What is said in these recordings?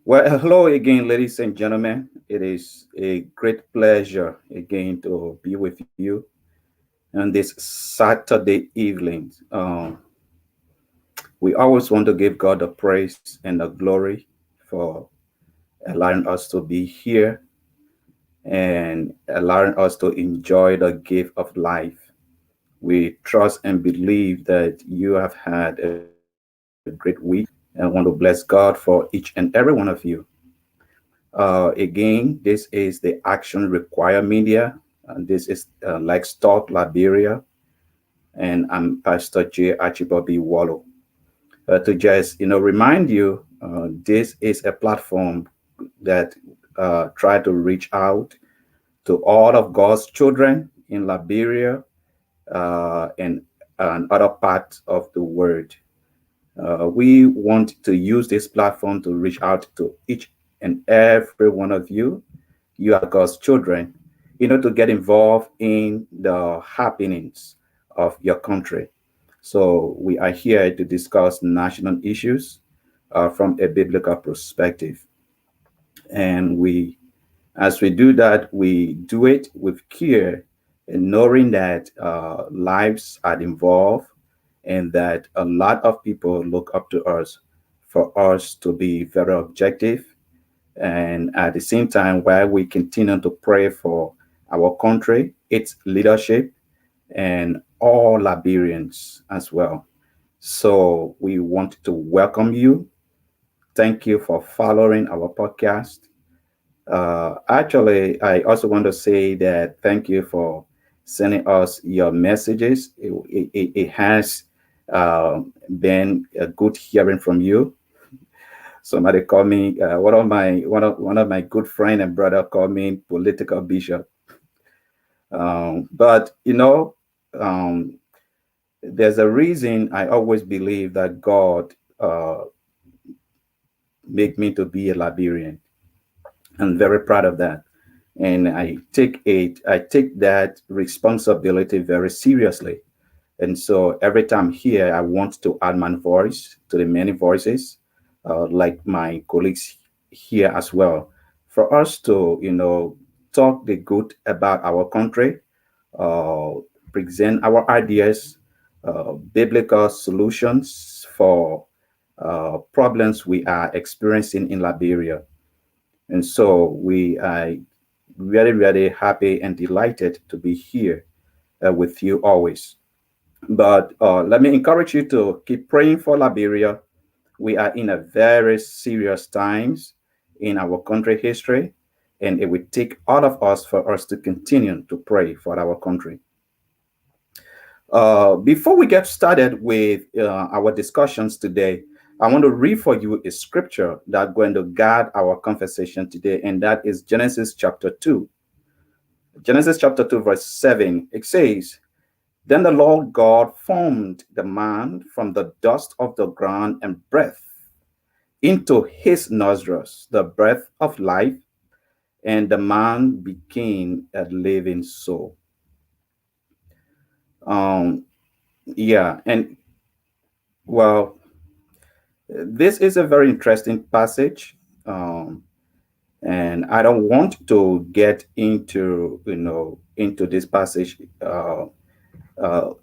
Well, hello again, ladies and gentlemen. It is a great pleasure again to be with you on this Saturday evening. We always want to give God the praise and the glory for allowing us to be here and allowing us to enjoy the gift of life. We trust and believe that you have had a great week and want to bless God for each and every one of you. Again, this is the Action Require Media, and this is Let's Talk Liberia, and I'm Pastor J. Achibobi Wallo. To just remind you, this is a platform that try to reach out to all of God's children in Liberia and other parts of the world. We want to use this platform to reach out to each and every one of you. You are God's children, to get involved in the happenings of your country. So we are here to discuss national issues from a biblical perspective. And as we do that, we do it with care and knowing that lives are involved and that a lot of people look up to us for us to be very objective. And at the same time, while we continue to pray for our country, its leadership, and all Liberians as well. So we want to welcome you. Thank you for following our podcast. Actually, I also want to say that thank you for sending us your messages. It has been a good hearing from you. Somebody called me one of my good friend and brother called me political bishop. But um, there's a reason I always believe that God make me to be a Liberian. I'm very proud of that. And I take that responsibility very seriously. And so every time here, I want to add my voice to the many voices, like my colleagues here as well, for us to, talk the good about our country, uh, present our ideas, biblical solutions for problems we are experiencing in Liberia. And so we are very, very happy and delighted to be here with you always. But let me encourage you to keep praying for Liberia. We are in a very serious times in our country history, and it will take all of us for us to continue to pray for our country. Before we get started with our discussions today, I want to read for you a scripture that's going to guide our conversation today, and that is Genesis chapter 2. Genesis chapter 2, verse 7. It says, Then the Lord God formed the man from the dust of the ground and breathed into his nostrils the breath of life, and the man became a living soul. Um, yeah, and well, this is a very interesting passage, and I don't want to get into this passage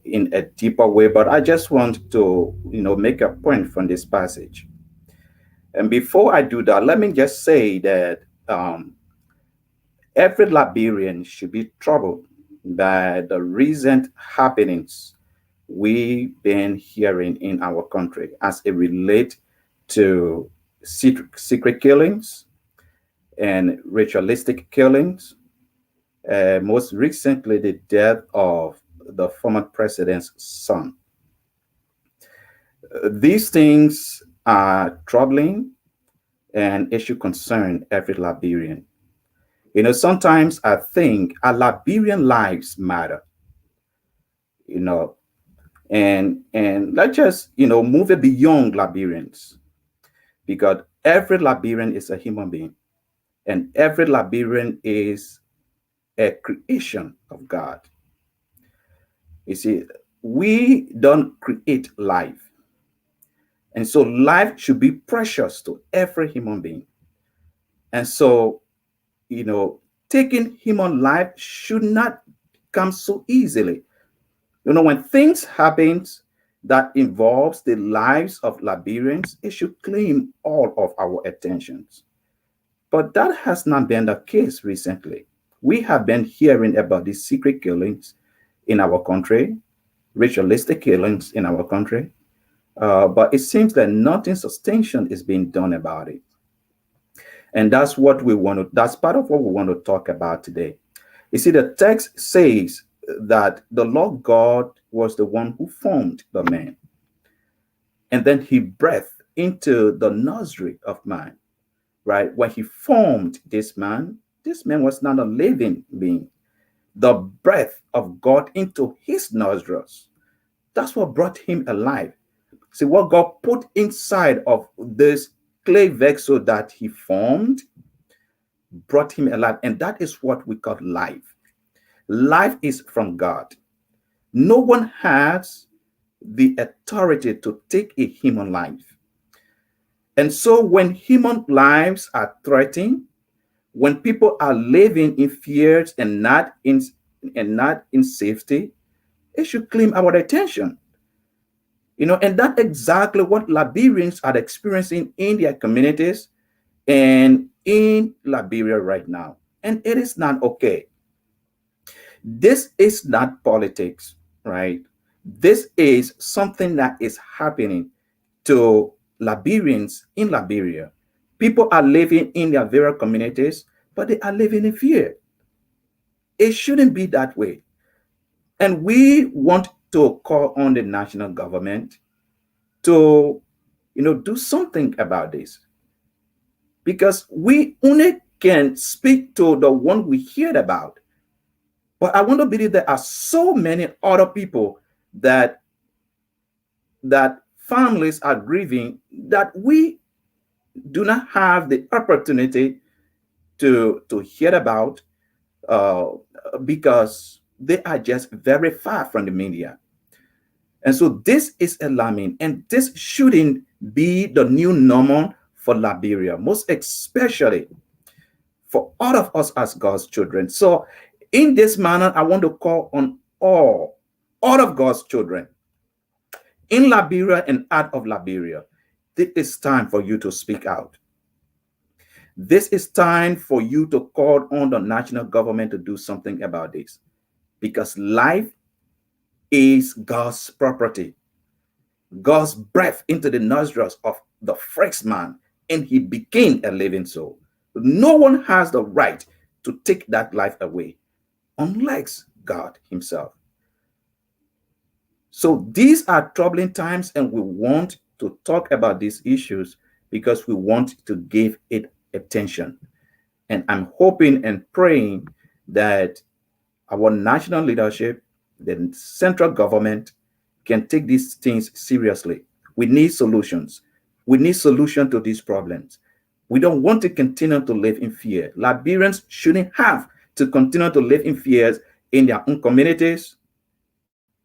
in a deeper way, but I just want to make a point from this passage. And before I do that, let me just say that every Liberian should be troubled by the recent happenings we've been hearing in our country as it relates to secret killings and ritualistic killings. Most recently, the death of the former president's son. These things are troubling and it should concern every Liberian. Sometimes I think our Liberian lives matter, you know, and let's just, move it beyond Liberians because every Liberian is a human being and every Liberian is a creation of God. You see, we don't create life. And so life should be precious to every human being. And so, you know, taking human life should not come so easily. You know, when things happen that involves the lives of Liberians, it should claim all of our attentions. But that has not been the case recently. We have been hearing about these secret killings in our country, ritualistic killings in our country, but it seems that nothing substantial is being done about it. And that's what we want to, that's part of what we want to talk about today. You see, the text says that the Lord God was the one who formed the man, and then he breathed into the nostril of man, right? When he formed this man was not a living being. The breath of God into his nostrils, that's what brought him alive. See, what God put inside of this clay vessel that he formed brought him alive. And that is what we call life. Life is from God. No one has the authority to take a human life. And so when human lives are threatened, when people are living in fears and not in safety, it should claim our attention. You know, and that's exactly what Liberians are experiencing in their communities and in Liberia right now. And it is not okay. This is not politics, right? This is something that is happening to Liberians in Liberia. People are living in their various communities, but they are living in fear. It shouldn't be that way. And we want to call on the national government to, you know, do something about this, because we only can speak to the one we heard about. But I want to believe there are so many other people that families are grieving that we do not have the opportunity to hear about, uh, because they are just very far from the media. And so this is alarming, and this shouldn't be the new normal for Liberia, most especially for all of us as God's children. So, in this manner, I want to call on all of God's children in Liberia and out of Liberia. This is time for you to speak out. This is time for you to call on the national government to do something about this, because life is God's property. God's breath into the nostrils of the first man, and he became a living soul. No one has the right to take that life away unless God himself. So these are troubling times, and we want to talk about these issues because we want to give it attention. And I'm hoping and praying that our national leadership, the central government, can take these things seriously. We need solutions. We need solution to these problems. We don't want to continue to live in fear. Liberians shouldn't have to continue to live in fears in their own communities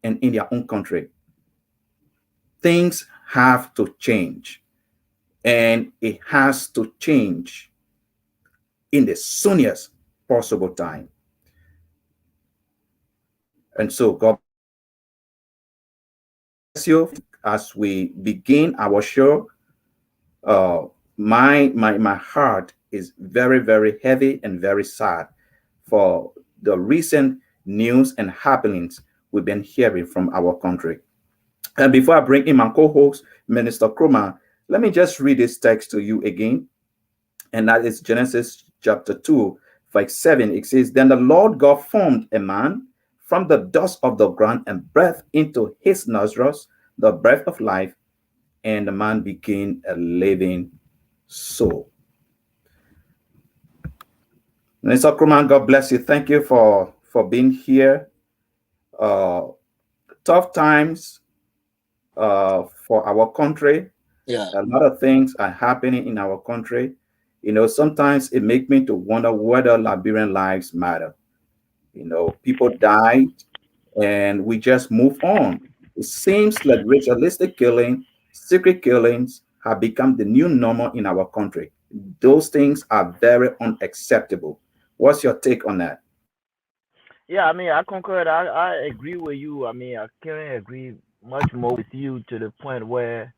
and in their own country. Things have to change, and it has to change in the soonest possible time. And so God bless you as we begin our show. Uh, my heart is very, very heavy and very sad for the recent news and happenings we've been hearing from our country. And before I bring in my co-host, Minister Kruma, let me just read this text to you again. And that is Genesis chapter 2, verse 7. It says, Then the Lord God formed a man from the dust of the ground and breathed into his nostrils the breath of life, and the man became a living soul. Mr. Kruma, God bless you. Thank you for being here. Uh, Tough times for our country. Yeah. A lot of things are happening in our country. You know, sometimes it makes me to wonder whether Liberian lives matter. You know, people died and we just move on. It seems like ritualistic killing, secret killings have become the new normal in our country. Those things are very unacceptable. What's your take on that? Yeah, I mean, I concur. I agree with you. I mean, I can't agree much more with you to the point where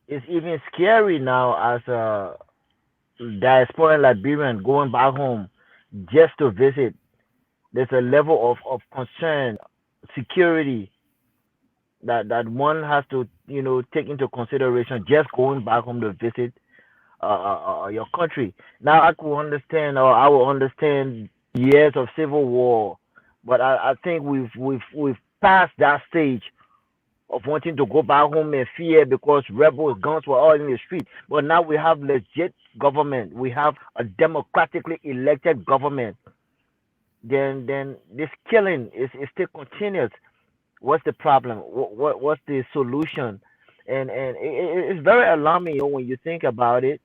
it's even scary now as a diaspora Liberian going back home just to visit. There's a level of concern, security that one has to take into consideration just going back home to visit your country. Now I could understand, or I will understand years of civil war, but I think we've passed that stage of wanting to go back home in fear because rebels guns were all in the street. But now we have legit government. We have a democratically elected government. Then this killing is still continuous. What's the problem? What's the solution? And it's very alarming, when you think about it.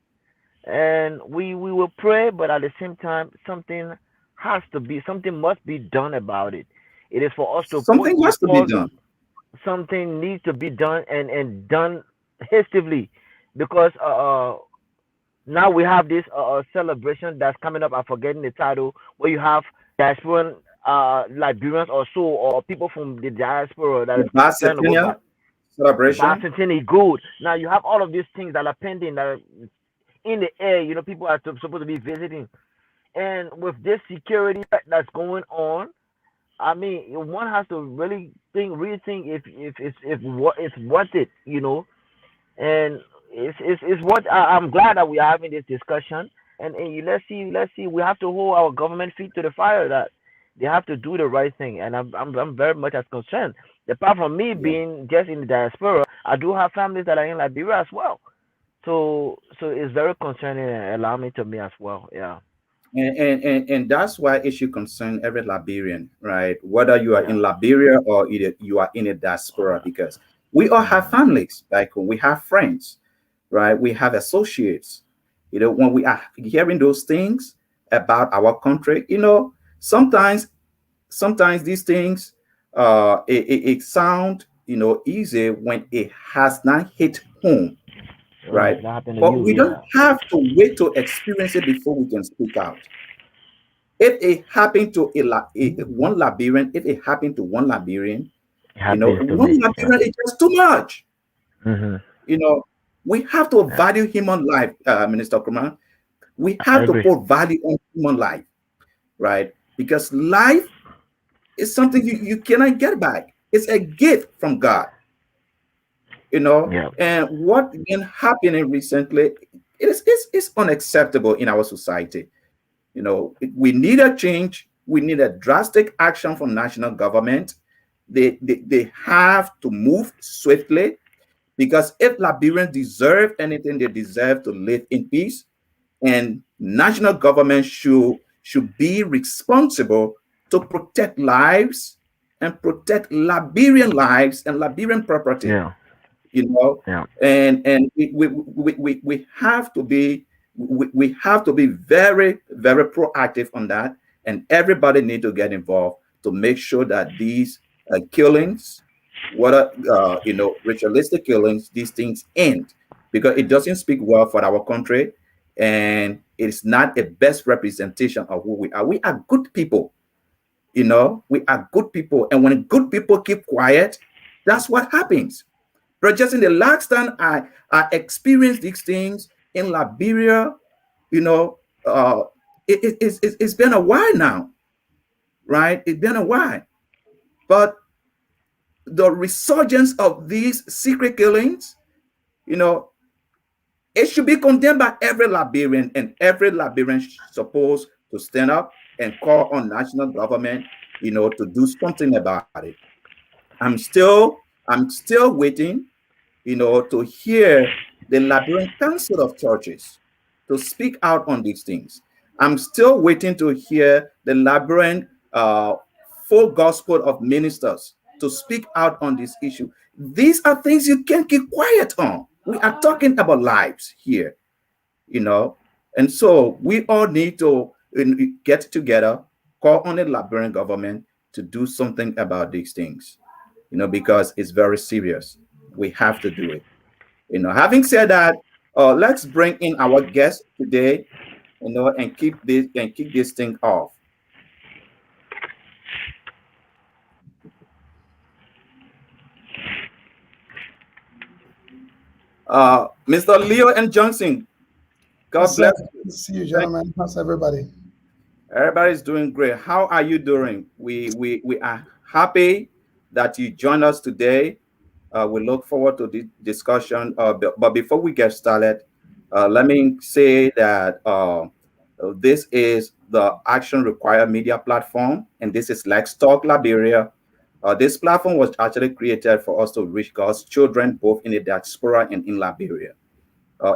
And we will pray, but at the same time, something must be done about it. It is for us to put Something has to be before done. something needs to be done, and done hastily, because now we have this celebration that's coming up. I'm forgetting the title, where you have diasporan Liberians or so, or people from the diaspora that The is trying to go bicentennial back. celebration. Bicentennial good. Now you have all of these things that are pending, that are in the air. People are supposed to be visiting, and with this security that's going on, I mean, one has to really rethink if it's worth it. And it's what I'm glad that we are having this discussion. And let's see. We have to hold our government feet to the fire, that they have to do the right thing. And I'm very much as concerned. Apart from me Yeah. being just in the diaspora, I do have families that are in Liberia as well. So it's very concerning and alarming to me as well. Yeah. And that's why it should concern every Liberian, right? Whether you are Yeah. in Liberia or either you are in a diaspora, because we all have Mhm. families, like we have friends, right? We have associates. When we are hearing those things about our country, sometimes sometimes these things it sound easy when it has not hit home, When right? that happened to But you, we don't yeah. have to wait to experience it before we can speak out. If it happened to one Liberian, if it happened to one Liberian, It happens to one me. Yeah. Liberian is just too much. Mhm. You know, we have to Yeah. value human life, Minister Kuma. We I have to agree. put value on human life, right? Because life is something you cannot get back. It's a gift from God, Yeah. And what been happening recently, it's unacceptable in our society. We need a change. We need a drastic action from national government. They have to move swiftly, because if Liberians deserve anything, they deserve to live in peace. And national government should be responsible to protect lives and protect Liberian lives and Liberian property, Yeah. you know Yeah. and we have to be we have to be very, very proactive on that, and everybody need to get involved to make sure that these killings, what are ritualistic killings, these things end, because it doesn't speak well for our country, and it's not a best representation of who we are. We are good people. We are good people, and when good people keep quiet, that's what happens. But just in the last time I experienced these things in Liberia, you know, uh, it's been a while now, right? It's been a while. But the resurgence of these secret killings, you know, it should be condemned by every Liberian, and every Liberian supposed to stand up and call on national government, to do something about it. I'm still waiting, to hear the Liberian Council of Churches to speak out on these things. I'm still waiting to hear the Liberian full gospel of ministers to speak out on this issue. These are things you can't keep quiet on. We are talking about lives here, you know, and so we all need to get together, call on the Liberian government to do something about these things, because it's very serious. We have to do it. Having said that, Let's bring in our guest today, and keep this thing off. Mr. Leo and Johnson, God What's up? bless you. Good to see you, Thank gentlemen. How's everybody? Everybody's doing great. How are you doing? We are happy that you joined us today. We look forward to the discussion. But before we get started, let me say that this is the Action Required Media platform, and this is Let's Talk Liberia. This platform was actually created for us to reach God's children both in the diaspora and in Liberia.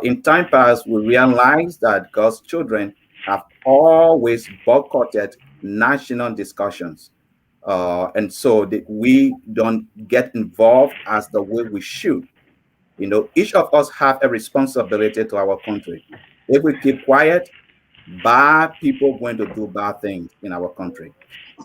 In time past, we realized that God's children have always boycotted national discussions. And so we don't get involved as the way we should. Each of us have a responsibility to our country. If we keep quiet, bad people going to do bad things in our country.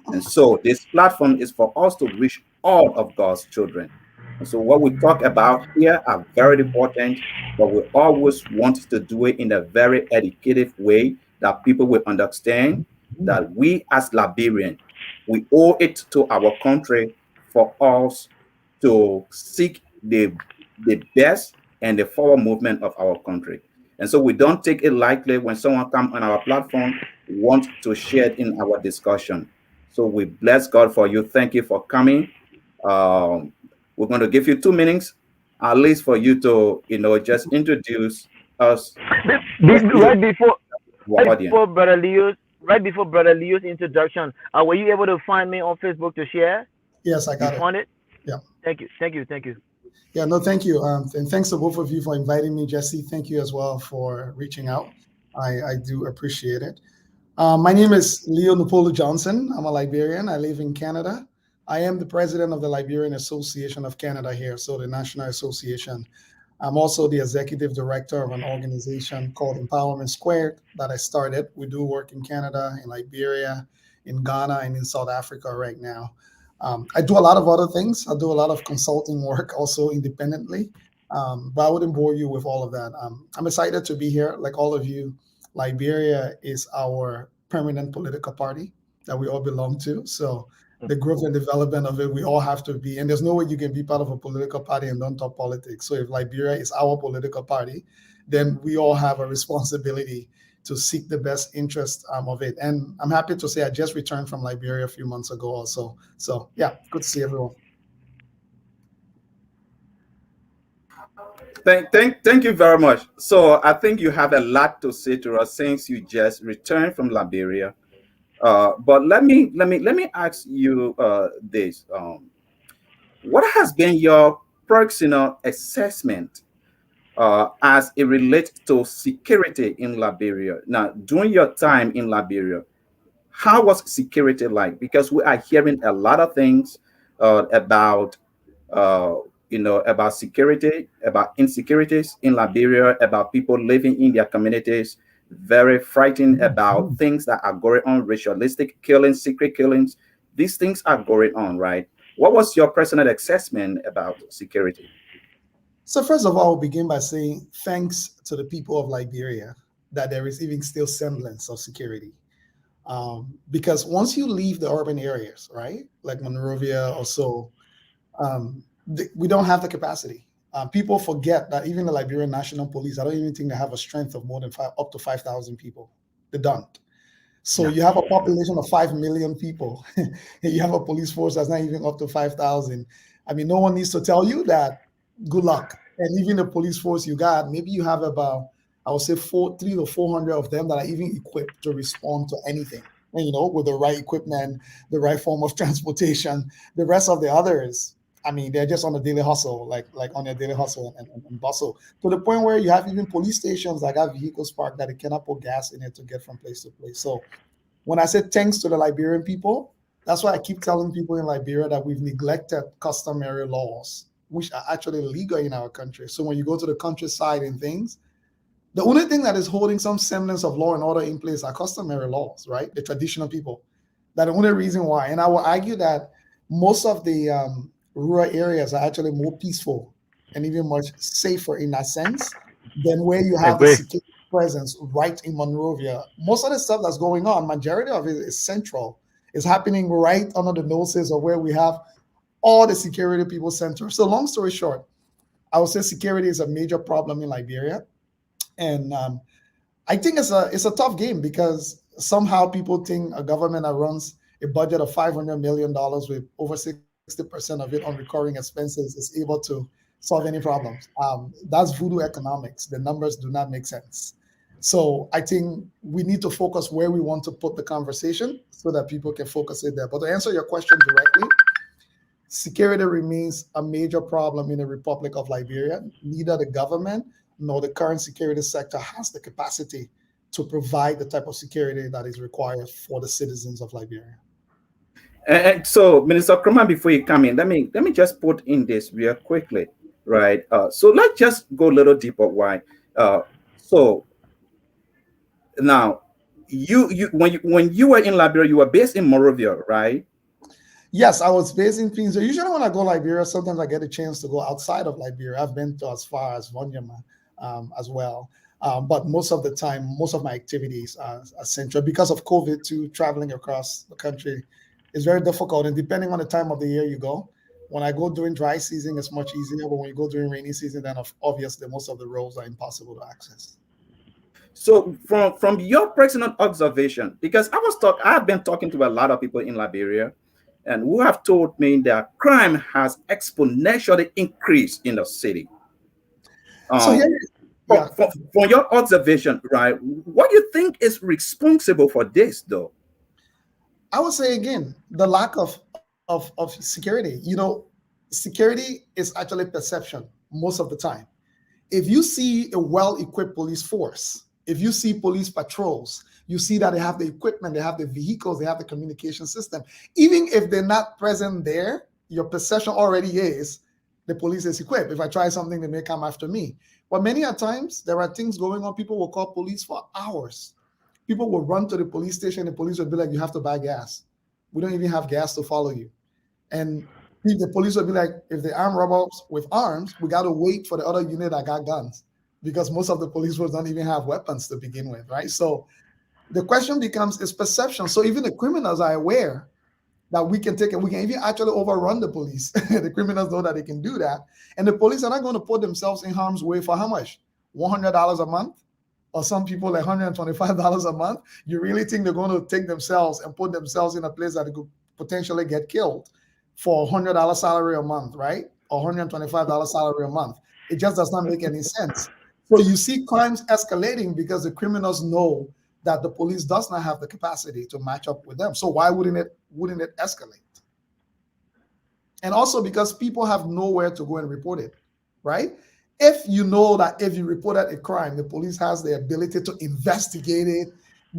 And so this platform is for us to reach all of God's children. And so what we talk about here are very important, but we always want to do it in a very educative way that people will understand that we as Liberians, we owe it to our country for us to seek the best and the forward movement of our country. And so we don't take it lightly when someone come on our platform, want to share it in our discussion. So we bless God for you. Thank you for coming. Um, we're going to give you 2 minutes, at least for you to, just introduce us, just Right introduce before, our audience. right before Brother Leo's introduction, were you able to find me on Facebook to share? Yes, I You got it. found it? Yeah. Thank you. Yeah, no, thank you. And thanks to both of you for inviting me, Jesse. Thank you as well for reaching out. I do appreciate it. My name is Leo Napoli Johnson. I'm a Liberian. I live in Canada. I am the president of the Liberian Association of Canada here, so the National Association. I'm also the executive director of an organization called Empowerment Squared that I started. We do work in Canada, in Liberia, in Ghana, and in South Africa right now. I do a lot of other things. I do a lot of consulting work also independently, but I wouldn't bore you with all of that. I'm excited to be here, like all of you. Liberia is our permanent political party that we all belong to. So the growth and development of it, we all have to be. And there's no way you can be part of a political party and don't talk politics. So if Liberia is our political party, then we all have a responsibility to seek the best interest of it. And I'm happy to say I just returned from Liberia a few months ago also. So yeah, good to see everyone. Thank you very much. So I think you have a lot to say to us since you just returned from Liberia. But let me ask you this: what has been your personal assessment as it relates to security in Liberia? Now, during your time in Liberia, how was security like? Because we are hearing a lot of things about uh, about security, about insecurities in Liberia, about people living in their communities, very frightened about things that are going on, ritualistic killings, secret killings. These things are going on, right? What was your personal assessment about security? So first of all, I'll begin by saying thanks to the people of Liberia that there is even still semblance of security. Because once you leave the urban areas, right, like Monrovia or so, we don't have the capacity. People forget that even the Liberian National Police, I don't even think they have a strength of more than up to 5,000 people. They don't. So Yeah. you have a population of 5 million people. You have a police force that's not even up to 5,000. I mean, no one needs to tell you that. Good luck. And even the police force you got, maybe you have about, I would say, 300 to 400 of them that are even equipped to respond to anything. And, with the right equipment, the right form of transportation. The rest of the others, I mean, they're just on a daily hustle, like on their daily hustle and bustle, to the point where you have even police stations that have vehicles parked that they cannot put gas in it to get from place to place. So when I say thanks to the Liberian people, that's why I keep telling people in Liberia that we've neglected customary laws, which are actually legal in our country. So when you go to the countryside and things, the only thing that is holding some semblance of law and order in place are customary laws, right? The traditional people. That's the only reason why. And I will argue that most of the rural areas are actually more peaceful and even much safer in that sense than where you have the Agree. security presence right in Monrovia. Most of the stuff that's going on, majority of it is central. It's happening right under the noses of where we have all the security people center. So long story short, I would say security is a major problem in Liberia, and I think it's a tough game because somehow people think a government that runs a budget of $500 million with over 60% of it on recurring expenses is able to solve any problems. That's voodoo economics. The numbers do not make sense. So I think we need to focus where we want to put the conversation so that people can focus it there. But to answer your question directly, security remains a major problem in the Republic of Liberia. Neither the government nor the current security sector has the capacity to provide the type of security that is required for the citizens of Liberia. And so, Minister Kroma, before you come in, let me just put in this real quickly, right? So let's just go a little deeper. Why? So now, when you were in Liberia, you were based in Monrovia, right? Yes, I was based in Queens. Usually, when I go Liberia, sometimes I get a chance to go outside of Liberia. I've been to as far as Vonyama as well. But most of the time, most of my activities are central because of COVID too. Traveling across the country is very difficult, and depending on the time of the year you go. When I go during dry season, it's much easier. But when you go during rainy season, then obviously most of the roads are impossible to access. So from your personal observation, because I've been talking to a lot of people in Liberia, and who have told me that crime has exponentially increased in the city. So Um, here, from, yeah, from, from your observation, right? What do you think is responsible for this, though? I would say again the lack of security. Security is actually perception most of the time. If you see a well-equipped police force, if you see police patrols, you see that they have the equipment, they have the vehicles, they have the communication system. Even if they're not present there, your perception already is the police is equipped. If I try something, they may come after me. But many a times there are things going on. People will call police for hours. People will run to the police station. The police will be like, "You have to buy gas. We don't even have gas to follow you." And the police will be like, if the armed robbers with arms, we got to wait for the other unit that got guns because most of the police force don't even have weapons to begin with, right? So the question becomes is perception. So even the criminals are aware that we can take it, we can even actually overrun the police. The criminals know that they can do that. And the police are not going to put themselves in harm's way for how much? $100 a month? Or some people like $125 a month? You really think they're going to take themselves and put themselves in a place that they could potentially get killed for $100 salary a month, right? Or $125 salary a month? It just does not make any sense. So you see crimes escalating because the criminals know that the police does not have the capacity to match up with them. So why wouldn't it escalate? And also because people have nowhere to go and report it, right? If you know that if you reported a crime, the police has the ability to investigate it,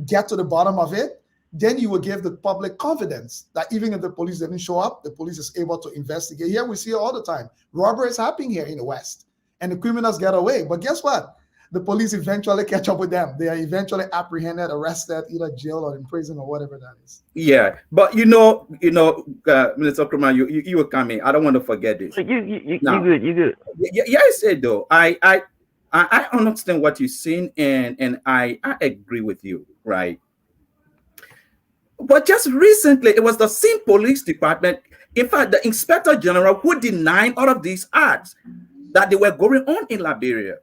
get to the bottom of it, then you will give the public confidence that even if the police didn't show up, the police is able to investigate. Here we see it all the time. Robbery is happening here in the West, and the criminals get away. But guess what? The police eventually catch up with them. They are eventually apprehended, arrested, either jail or in prison or whatever that is. Yeah, but Minister Kroma, you were coming. I don't want to forget this. You Now, good, you good. yeah, I said though, I understand what you're saying, and I agree with you, right? But just recently, it was the same police department, in fact, the inspector general, who denied all of these acts that they were going on in Liberia.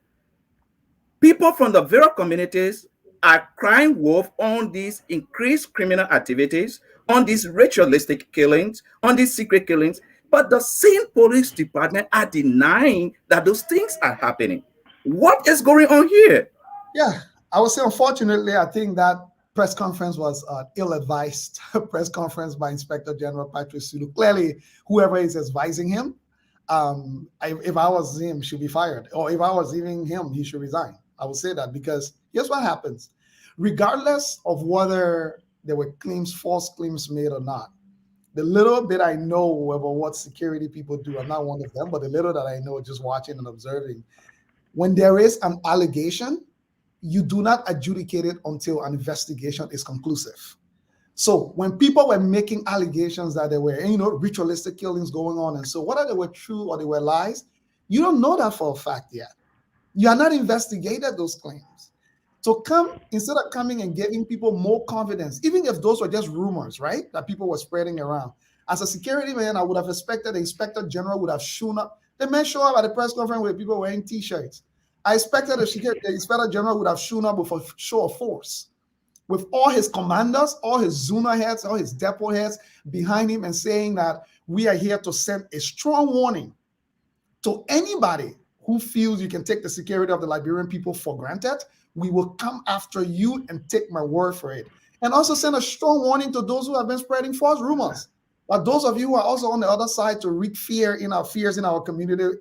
People from the various communities are crying wolf on these increased criminal activities, on these ritualistic killings, on these secret killings. But the same police department are denying that those things are happening. What is going on here? Yeah, I would say, unfortunately, I think that press conference was ill-advised press conference by Inspector General Patrick Sulu. Clearly, whoever is advising him, if I was him, should be fired. Or if I was even him, he should resign. I would say that because here's what happens. Regardless of whether there were false claims made or not, the little bit I know about what security people do, I'm not one of them, but the little that I know just watching and observing, when there is an allegation, you do not adjudicate it until an investigation is conclusive. So when people were making allegations that there were, ritualistic killings going on, and so whether they were true or they were lies, you don't know that for a fact yet. You are not investigated those claims. To come, instead of coming and giving people more confidence, even if those were just rumors, right, that people were spreading around. As a security man, I would have expected the inspector general would have shown up. The man showed up at the press conference with people wearing T-shirts. I expected the inspector general would have shown up with a show of force, with all his commanders, all his zona heads, all his depot heads behind him and saying that we are here to send a strong warning to anybody who feels you can take the security of the Liberian people for granted. We will come after you and take my word for it. And also send a strong warning to those who have been spreading false rumors. But those of you who are also on the other side to wreak fears in our community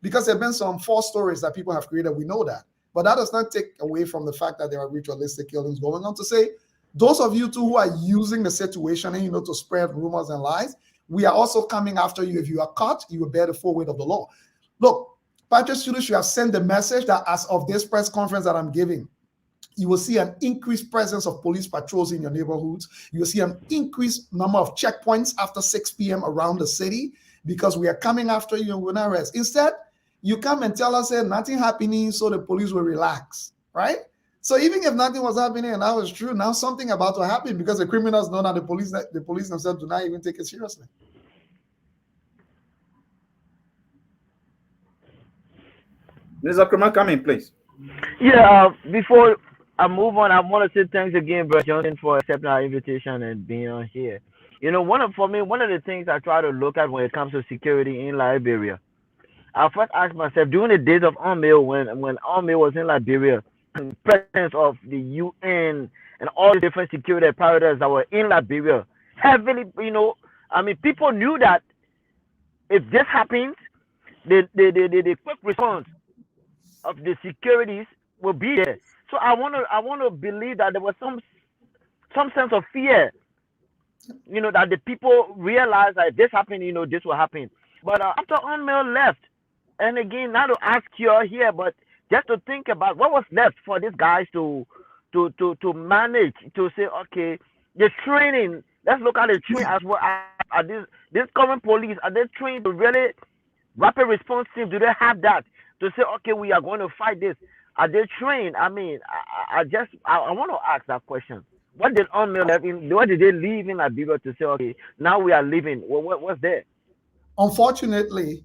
because there have been some false stories that people have created. We know that. But that does not take away from the fact that there are ritualistic killings going on. To say, those of you too who are using the situation and to spread rumors and lies, we are also coming after you. If you are caught, you will bear the full weight of the law. Look, Patrick Students, you have sent the message that as of this press conference that I'm giving, you will see an increased presence of police patrols in your neighborhoods. You will see an increased number of checkpoints after 6 p.m. around the city because we are coming after you and we're not rest. Instead, you come and tell us that nothing happening, so the police will relax, right? So even if nothing was happening and that was true, now something about to happen because the criminals know that the police themselves do not even take it seriously. Mr. Krumah, come in, please. Yeah, before I move on, I want to say thanks again, Brother Johnson, for accepting our invitation and being on here. One of the things I try to look at when it comes to security in Liberia, I first asked myself during the days of UNMIL, when UNMIL was in Liberia, in presence of the UN and all the different security apparatus that were in Liberia, heavily, people knew that if this happens, the quick response of the securities will be there. So I want to believe that there was some sense of fear, that the people realized that if this happened, this will happen. But after UNMIL left, and again, not to ask you here, but just to think about what was left for these guys to manage, to say, okay, the training. Let's look at the training as well. Are this current police, are they trained to really rapid response team? Do they have that to say, okay, we are going to fight this? Are they trained? I mean, I want to ask that question. What did UNMIL have in? What did they leave in Liberia to say, okay, now we are leaving? What's there? Unfortunately,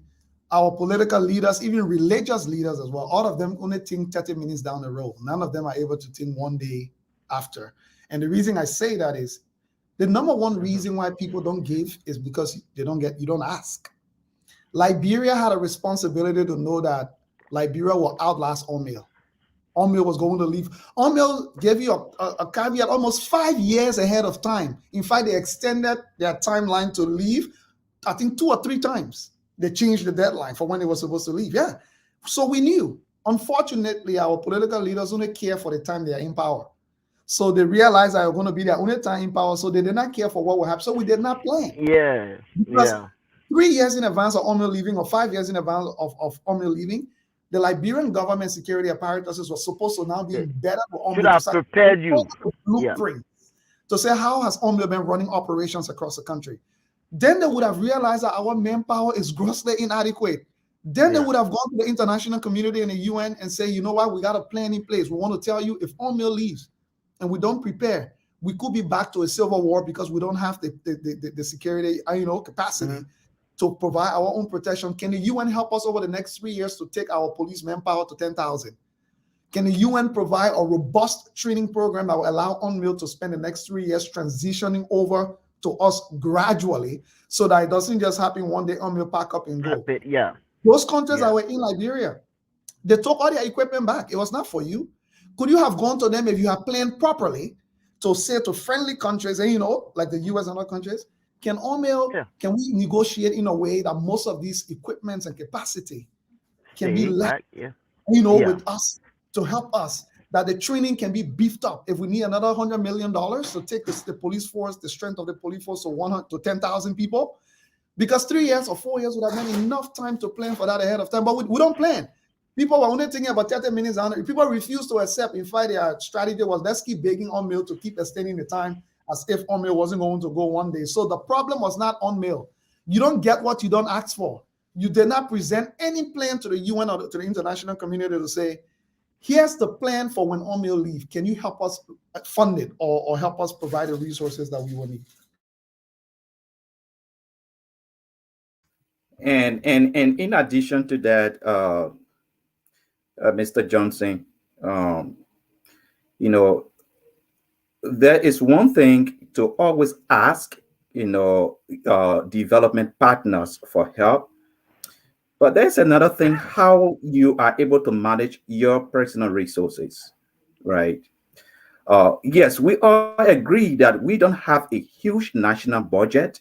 our political leaders, even religious leaders as well, all of them only think 30 minutes down the road. None of them are able to think one day after. And the reason I say that is the number one reason why people don't give is because you don't ask. Liberia had a responsibility to know that Liberia will outlast UNMIL. UNMIL was going to leave. UNMIL gave you a caveat almost 5 years ahead of time. In fact, they extended their timeline to leave, I think 2 or 3 times. They changed the deadline for when they were supposed to leave. Yeah. So we knew. Unfortunately, our political leaders only care for the time they are in power. So they realized that they were going to be their only time in power. So they did not care for what will happen. So we did not plan. Yeah. Because yeah. 3 years in advance of UNMIL leaving or 5 years in advance of UNMIL leaving, the Liberian government security apparatuses was supposed to now be better for UNMIL. Should have prepared you. Blueprint to say, how has UNMIL been running operations across the country? Then they would have realized that our manpower is grossly inadequate. Then they would have gone to the international community and the UN and say, you know what, we got a plan in place. We want to tell you if UNMIL leaves and we don't prepare, we could be back to a civil war because we don't have the security, capacity to provide our own protection. Can the UN help us over the next 3 years to take our police manpower to 10,000? Can the UN provide a robust training program that will allow UNMIL to spend the next 3 years transitioning over to us gradually so that it doesn't just happen one day, UNMIL pack up and go? Those countries that were in Liberia, they took all their equipment back. It was not for you. Could you have gone to them if you had planned properly to say to friendly countries, and like the US and other countries, can UNMIL, can we negotiate in a way that most of these equipments and capacity can be left, with us to help us, that the training can be beefed up? If we need another $100 million to take the police force, the strength of the police force to 10,000 people, because 3 years or 4 years would have been enough time to plan for that ahead of time. But we don't plan. People were only thinking about 30 minutes. People refused to accept. In fact, their strategy was, let's keep begging UNMIL to keep extending the time as if UNMIL wasn't going to go one day. So the problem was not UNMIL. You don't get what you don't ask for. You did not present any plan to the UN or to the international community to say, here's the plan for when Omil leave. Can you help us fund it or help us provide the resources that we will need? And in addition to that, Mr. Johnson, um, you know, there is one thing to always ask, development partners for help. But there's another thing, how you are able to manage your personal resources, right? Yes, we all agree that we don't have a huge national budget,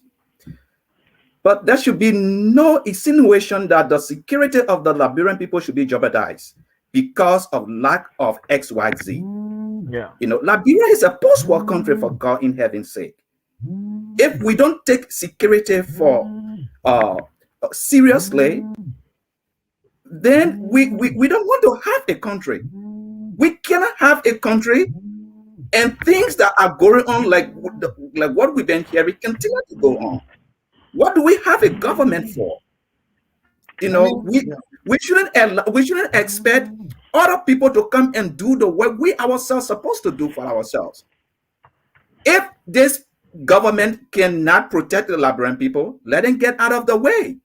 but there should be no insinuation that the security of the Liberian people should be jeopardized because of lack of XYZ. Yeah. Liberia is a post-war country, for God in heaven's sake. If we don't take security for seriously, then we don't want to have a country. We cannot have a country and things that are going on like what we've been hearing continue to go on. What do we have a government for? We shouldn't expect other people to come and do the work we ourselves supposed to do for ourselves. If this government cannot protect the Liberian people, let them get out of the way.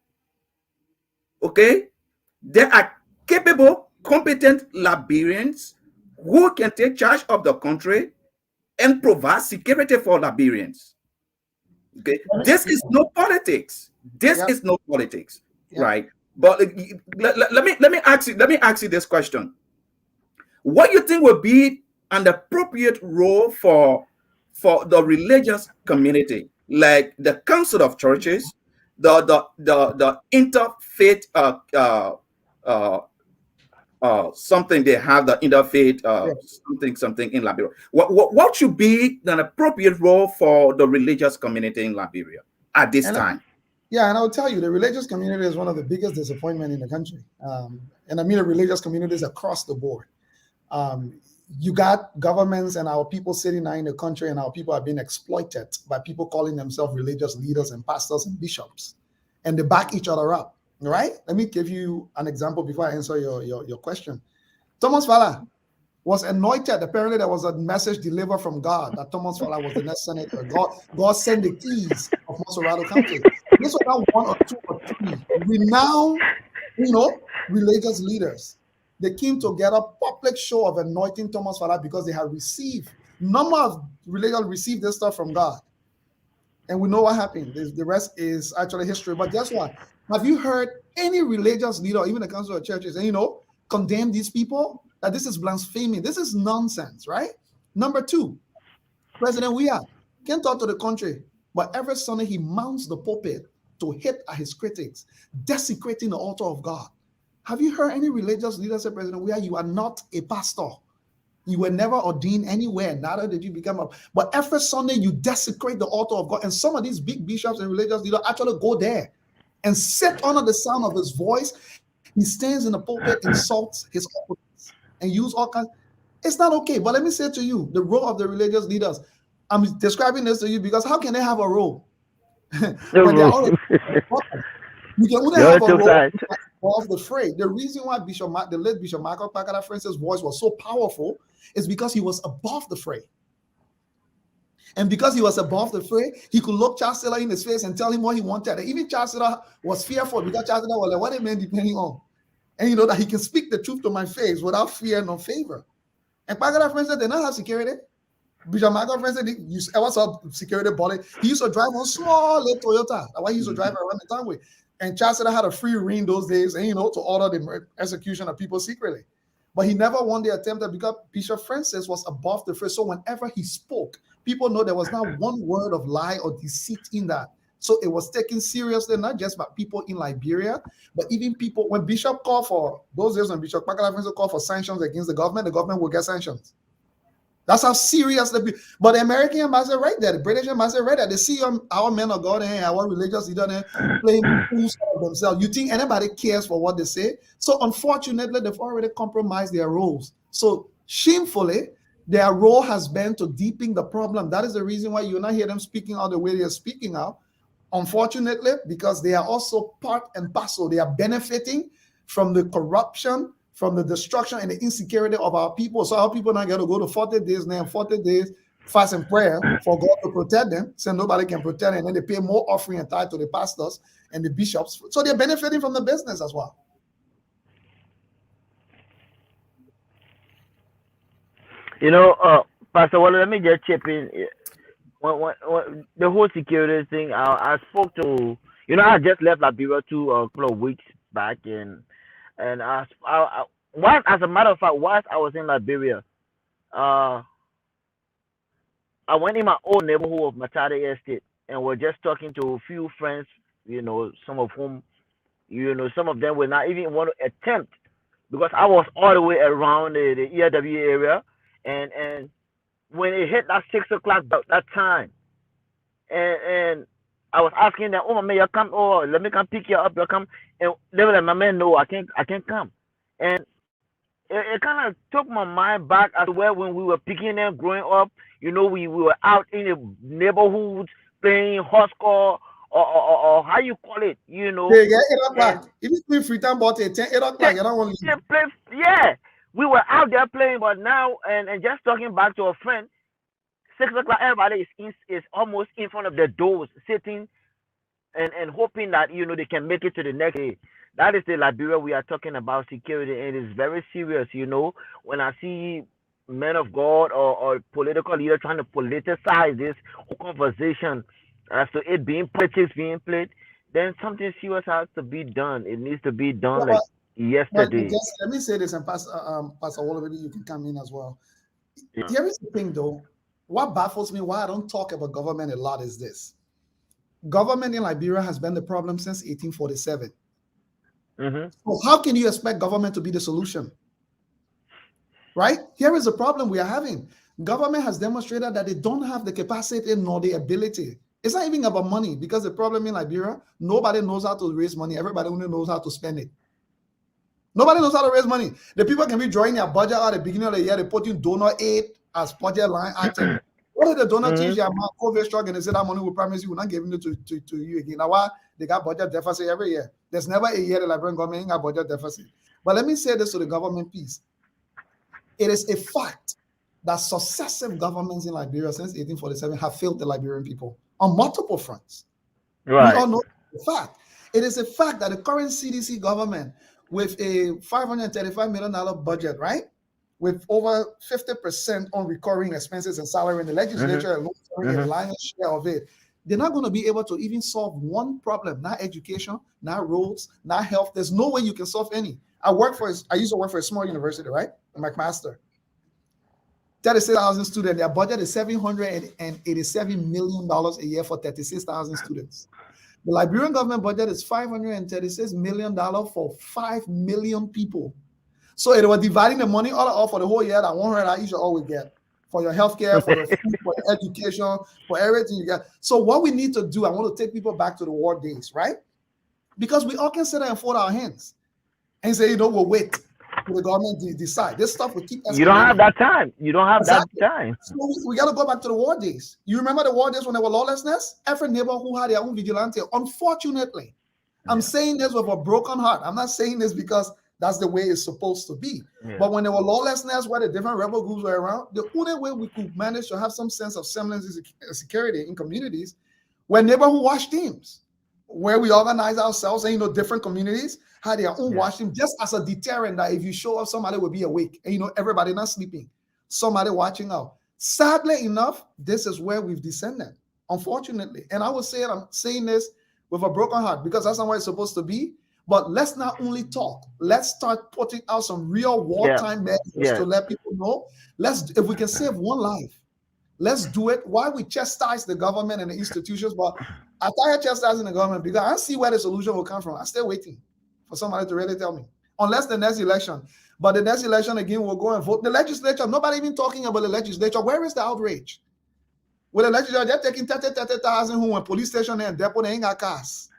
Okay? There are capable, competent Liberians who can take charge of the country and provide security for Liberians. Okay, this is no politics. This is no politics, right? But let me ask you this question: what you think would be an appropriate role for the religious community, like the Council of Churches, the interfaith something they have, the interfaith something in Liberia. What should be an appropriate role for the religious community in Liberia at this time? And I'll tell you, the religious community is one of the biggest disappointment in the country, and I mean the religious communities across the board. You got governments and our people sitting now in the country, and our people are being exploited by people calling themselves religious leaders and pastors and bishops, and they back each other up. Right? Let me give you an example before I answer your question. Thomas Fala was anointed. Apparently, there was a message delivered from God that Thomas Fala was the next senator. God sent the keys of Monserrato County. This was not one or two or three renowned, religious leaders. They came together, public show of anointing Thomas Fala because they had received, number of religions received this stuff from God. And we know what happened. The rest is actually history. But guess what? Have you heard any religious leader, even the Council of Churches, condemn these people? That this is blasphemy. This is nonsense, right? Number two, President Weah can't talk to the country, but every Sunday he mounts the pulpit to hit at his critics, desecrating the altar of God. Have you heard any religious leader say, President Weah, you are not a pastor? You were never ordained anywhere, neither did you become a. But every Sunday you desecrate the altar of God. And some of these big bishops and religious leaders actually go there and sit under the sound of his voice. He stands in the pulpit, insults his opponents, and use all kinds. It's not okay. But let me say to you, the role of the religious leaders. I'm describing this to you because how can they have a role? When they're already you can only have a role of the fray. The reason why the late Bishop Michael Pakada Francis' voice was so powerful is because he was above the fray. And because he was above the fray, he could look Charles Taylor in his face and tell him what he wanted. And even Charles Taylor was fearful because Charles Taylor was like, what a man depending on. And that he can speak the truth to my face without fear nor favor. And Pakada Francis did not have security. Bishop Michael Francis, ever saw security body. He used to drive on small little Toyota. That's why he used to drive around the town with. And Charles Taylor had a free reign those days, and to order the execution of people secretly. But he never won the attempt because Bishop Francis was above the fray. So whenever he spoke, people know there was not one word of lie or deceit in that. So it was taken seriously, not just by people in Liberia, but even people. When Bishop called for, those days when Bishop Pakala Francis called for sanctions against the government will get sanctions. That's how serious the people. But the American ambassador right there, the British ambassador right there, they see our men of God and our religious leaders playing fools of themselves. You think anybody cares for what they say? So unfortunately, they've already compromised their roles. So shamefully, their role has been to deepen the problem. That is the reason why you not hear them speaking out the way they're speaking out. Unfortunately, because they are also part and parcel, they are benefiting from the corruption, from the destruction and the insecurity of our people. So our people now got to go to 40 days now, 40 days fast and prayer for God to protect them, so nobody can protect them, and then they pay more offering and tithe to the pastors and the bishops. So they're benefiting from the business as well. Pastor Waller, let me just chip in. When the whole security thing, I spoke to, I just left Liberia a couple of weeks back, and as a matter of fact, whilst I was in Liberia, uh, I went in my own neighborhood of Matadi Estate, and we're just talking to a few friends, some of whom, some of them will not even want to attempt, because I was all the way around the ERW area, and when it hit that 6 o'clock that time, and I was asking them, oh, man, you come, oh, let me come pick you up, you come, and they were like, my man, no, I can't come, and it kind of took my mind back as to where when we were picking them growing up, we were out in the neighborhoods playing hoscore or how you call it, Yeah, 8 o'clock. Even if free time about 8 o'clock, yeah, you don't want to yeah, we were out there playing, but now, and just talking back to a friend, 6 o'clock, everybody is almost in front of the doors, sitting and hoping that they can make it to the next day. That is the Liberia we are talking about, security, and it's very serious. When I see men of God or political leaders trying to politicize this whole conversation as to it being politics being played, then something serious has to be done. It needs to be done like yesterday. Just let me say this, and Pastor Waller, maybe you can come in as well. Yeah. Here is the thing, though. What baffles me, why I don't talk about government a lot, is this. Government in Liberia has been the problem since 1847. Mm-hmm. So how can you expect government to be the solution? Right? Here is the problem we are having. Government has demonstrated that they don't have the capacity nor the ability. It's not even about money, because the problem in Liberia, nobody knows how to raise money. Everybody only knows how to spend it. Nobody knows how to raise money. The people can be drawing their budget at the beginning of the year. They put in donor aid as budget line item. What if the donor change their mind, COVID struck, and they say that money we promise you, we're not giving it to you again? Now, why they got budget deficit every year? There's never a year the Liberian government ain't got budget deficit. But let me say this to the government piece. It is a fact that successive governments in Liberia since 1847 have failed the Liberian people on multiple fronts. Right. We all know the fact. It is a fact that the current CDC government, with a $535 million budget, right, with over 50% on recurring expenses and salary in the legislature alone, a lion's share of it, they're not going to be able to even solve one problem. Not education, not roads, not health. There's no way you can solve any. I used to work for a small university, right? McMaster. 36,000 students. Their budget is $787 million a year for 36,000 students. The Liberian government budget is $536 million for 5 million people. So they were dividing the money all for the whole year that $100 each all we get for your healthcare, for your food, for your education, for everything you get. So what we need to do, I want to take people back to the war days, right? Because we all can sit there and fold our hands and say, we'll wait for the government to decide. This stuff will keep escalating. You don't have that time. You don't have that time. So we got to go back to the war days. You remember the war days when there were lawlessness? Every neighborhood had their own vigilante. Unfortunately, I'm saying this with a broken heart. I'm not saying this because that's the way it's supposed to be. Yeah. But when there were lawlessness, where the different rebel groups were around, the only way we could manage to have some sense of semblance of security in communities were neighborhood watch teams, where we organize ourselves and, different communities had their own watch team, just as a deterrent that if you show up, somebody will be awake and, everybody not sleeping, somebody watching out. Sadly enough, this is where we've descended, unfortunately. And I would say, I'm saying this with a broken heart because that's not what it's supposed to be. But let's not only talk. Let's start putting out some real wartime measures to let people know. If we can save one life, let's do it. Why we chastise the government and the institutions, but I tired chastising the government because I see where the solution will come from. I'm still waiting for somebody to really tell me. Unless the next election. But the next election, again, we'll go and vote. The legislature, nobody even talking about the legislature. Where is the outrage? With the legislature, they're taking 30,000 who went police station and depot, they ain't got cars.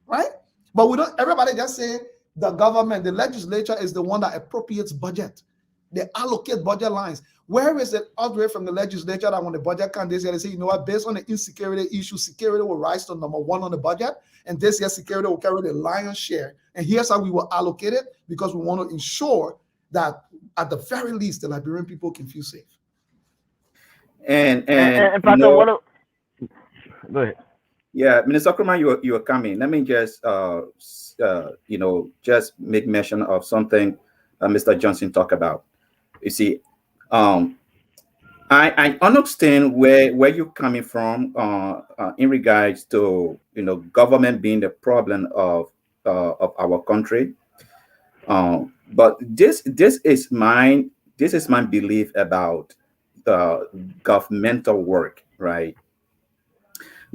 Right? But we don't, everybody just say the government, the legislature is the one that appropriates budget. They allocate budget lines. Where is it all the way from the legislature that when the budget comes this year, they say, you know what, based on the insecurity issue, security will rise to number one on the budget. And this year, security will carry the lion's share. And here's how we will allocate it, because we want to ensure that at the very least, the Liberian people can feel safe. And Pastor, go ahead. Yeah, Minister Kruma, you are coming. Let me just just make mention of something Mr. Johnson talked about. You see, I understand where you're coming from in regards to government being the problem of our country. But this is my belief about governmental work, right?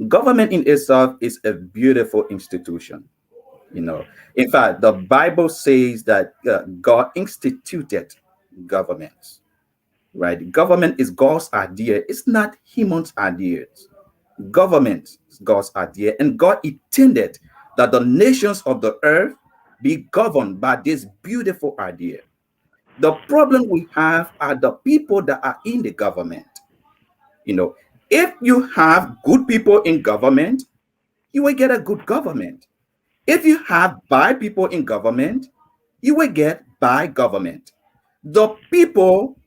Government in itself is a beautiful institution. In fact, the Bible says that God instituted governments, right? Government is God's idea. It's not human's ideas. Government is God's idea, and God intended that the nations of the earth be governed by this beautiful idea. The problem we have are the people that are in the government. If you have good people in government, you will get a good government. If you have bad people in government, you will get bad government. The people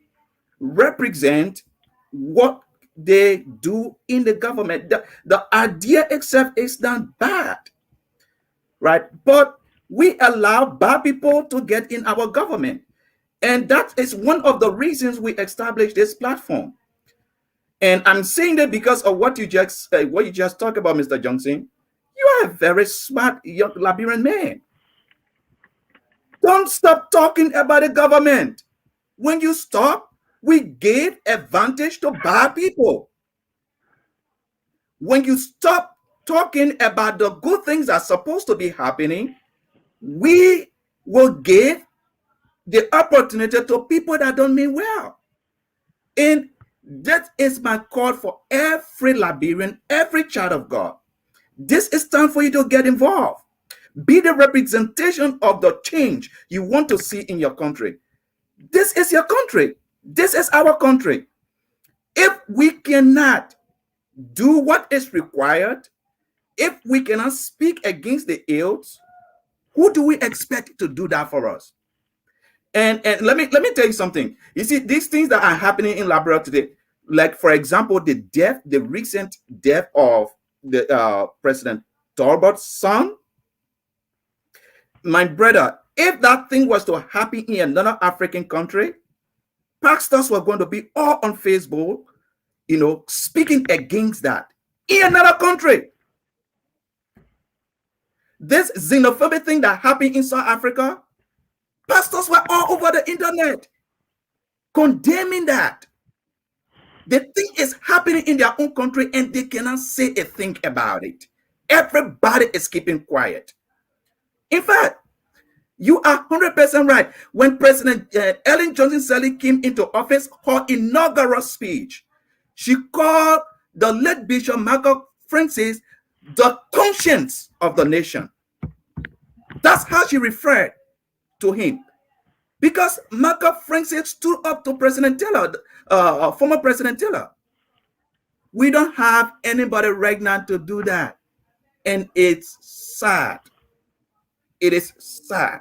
represent what they do in the government. The idea itself is not bad, right? But we allow bad people to get in our government. And that is one of the reasons we established this platform. And I'm saying that because of what you just talked about, Mr. Johnson. You are a very smart young Liberian man. Don't stop talking about the government. When you stop, we gave advantage to bad people. When you stop talking about the good things that are supposed to be happening, we will give the opportunity to people that don't mean well. And that is my call for every Liberian, every child of God. This is time for you to get involved. Be the representation of the change you want to see in your country. This is your country. This is our country. If we cannot do what is required, if we cannot speak against the ills, who do we expect to do that for us? And let me tell you something. You see, these things that are happening in Liberia today, like for example, the recent death of the President Talbot's son. My brother, if that thing was to happen in another African country, pastors were going to be all on Facebook, speaking against that in another country. This xenophobic thing that happened in South Africa, pastors were all over the internet condemning that. The thing is happening in their own country and they cannot say a thing about it. Everybody is keeping quiet. In fact, you are 100% right. When President Ellen Johnson Sirleaf came into office, her inaugural speech, she called the late Bishop Michael Francis the conscience of the nation. That's how she referred to him. Because Michael Francis stood up to President Taylor, former President Taylor. We don't have anybody right now to do that. And it's sad. It is sad.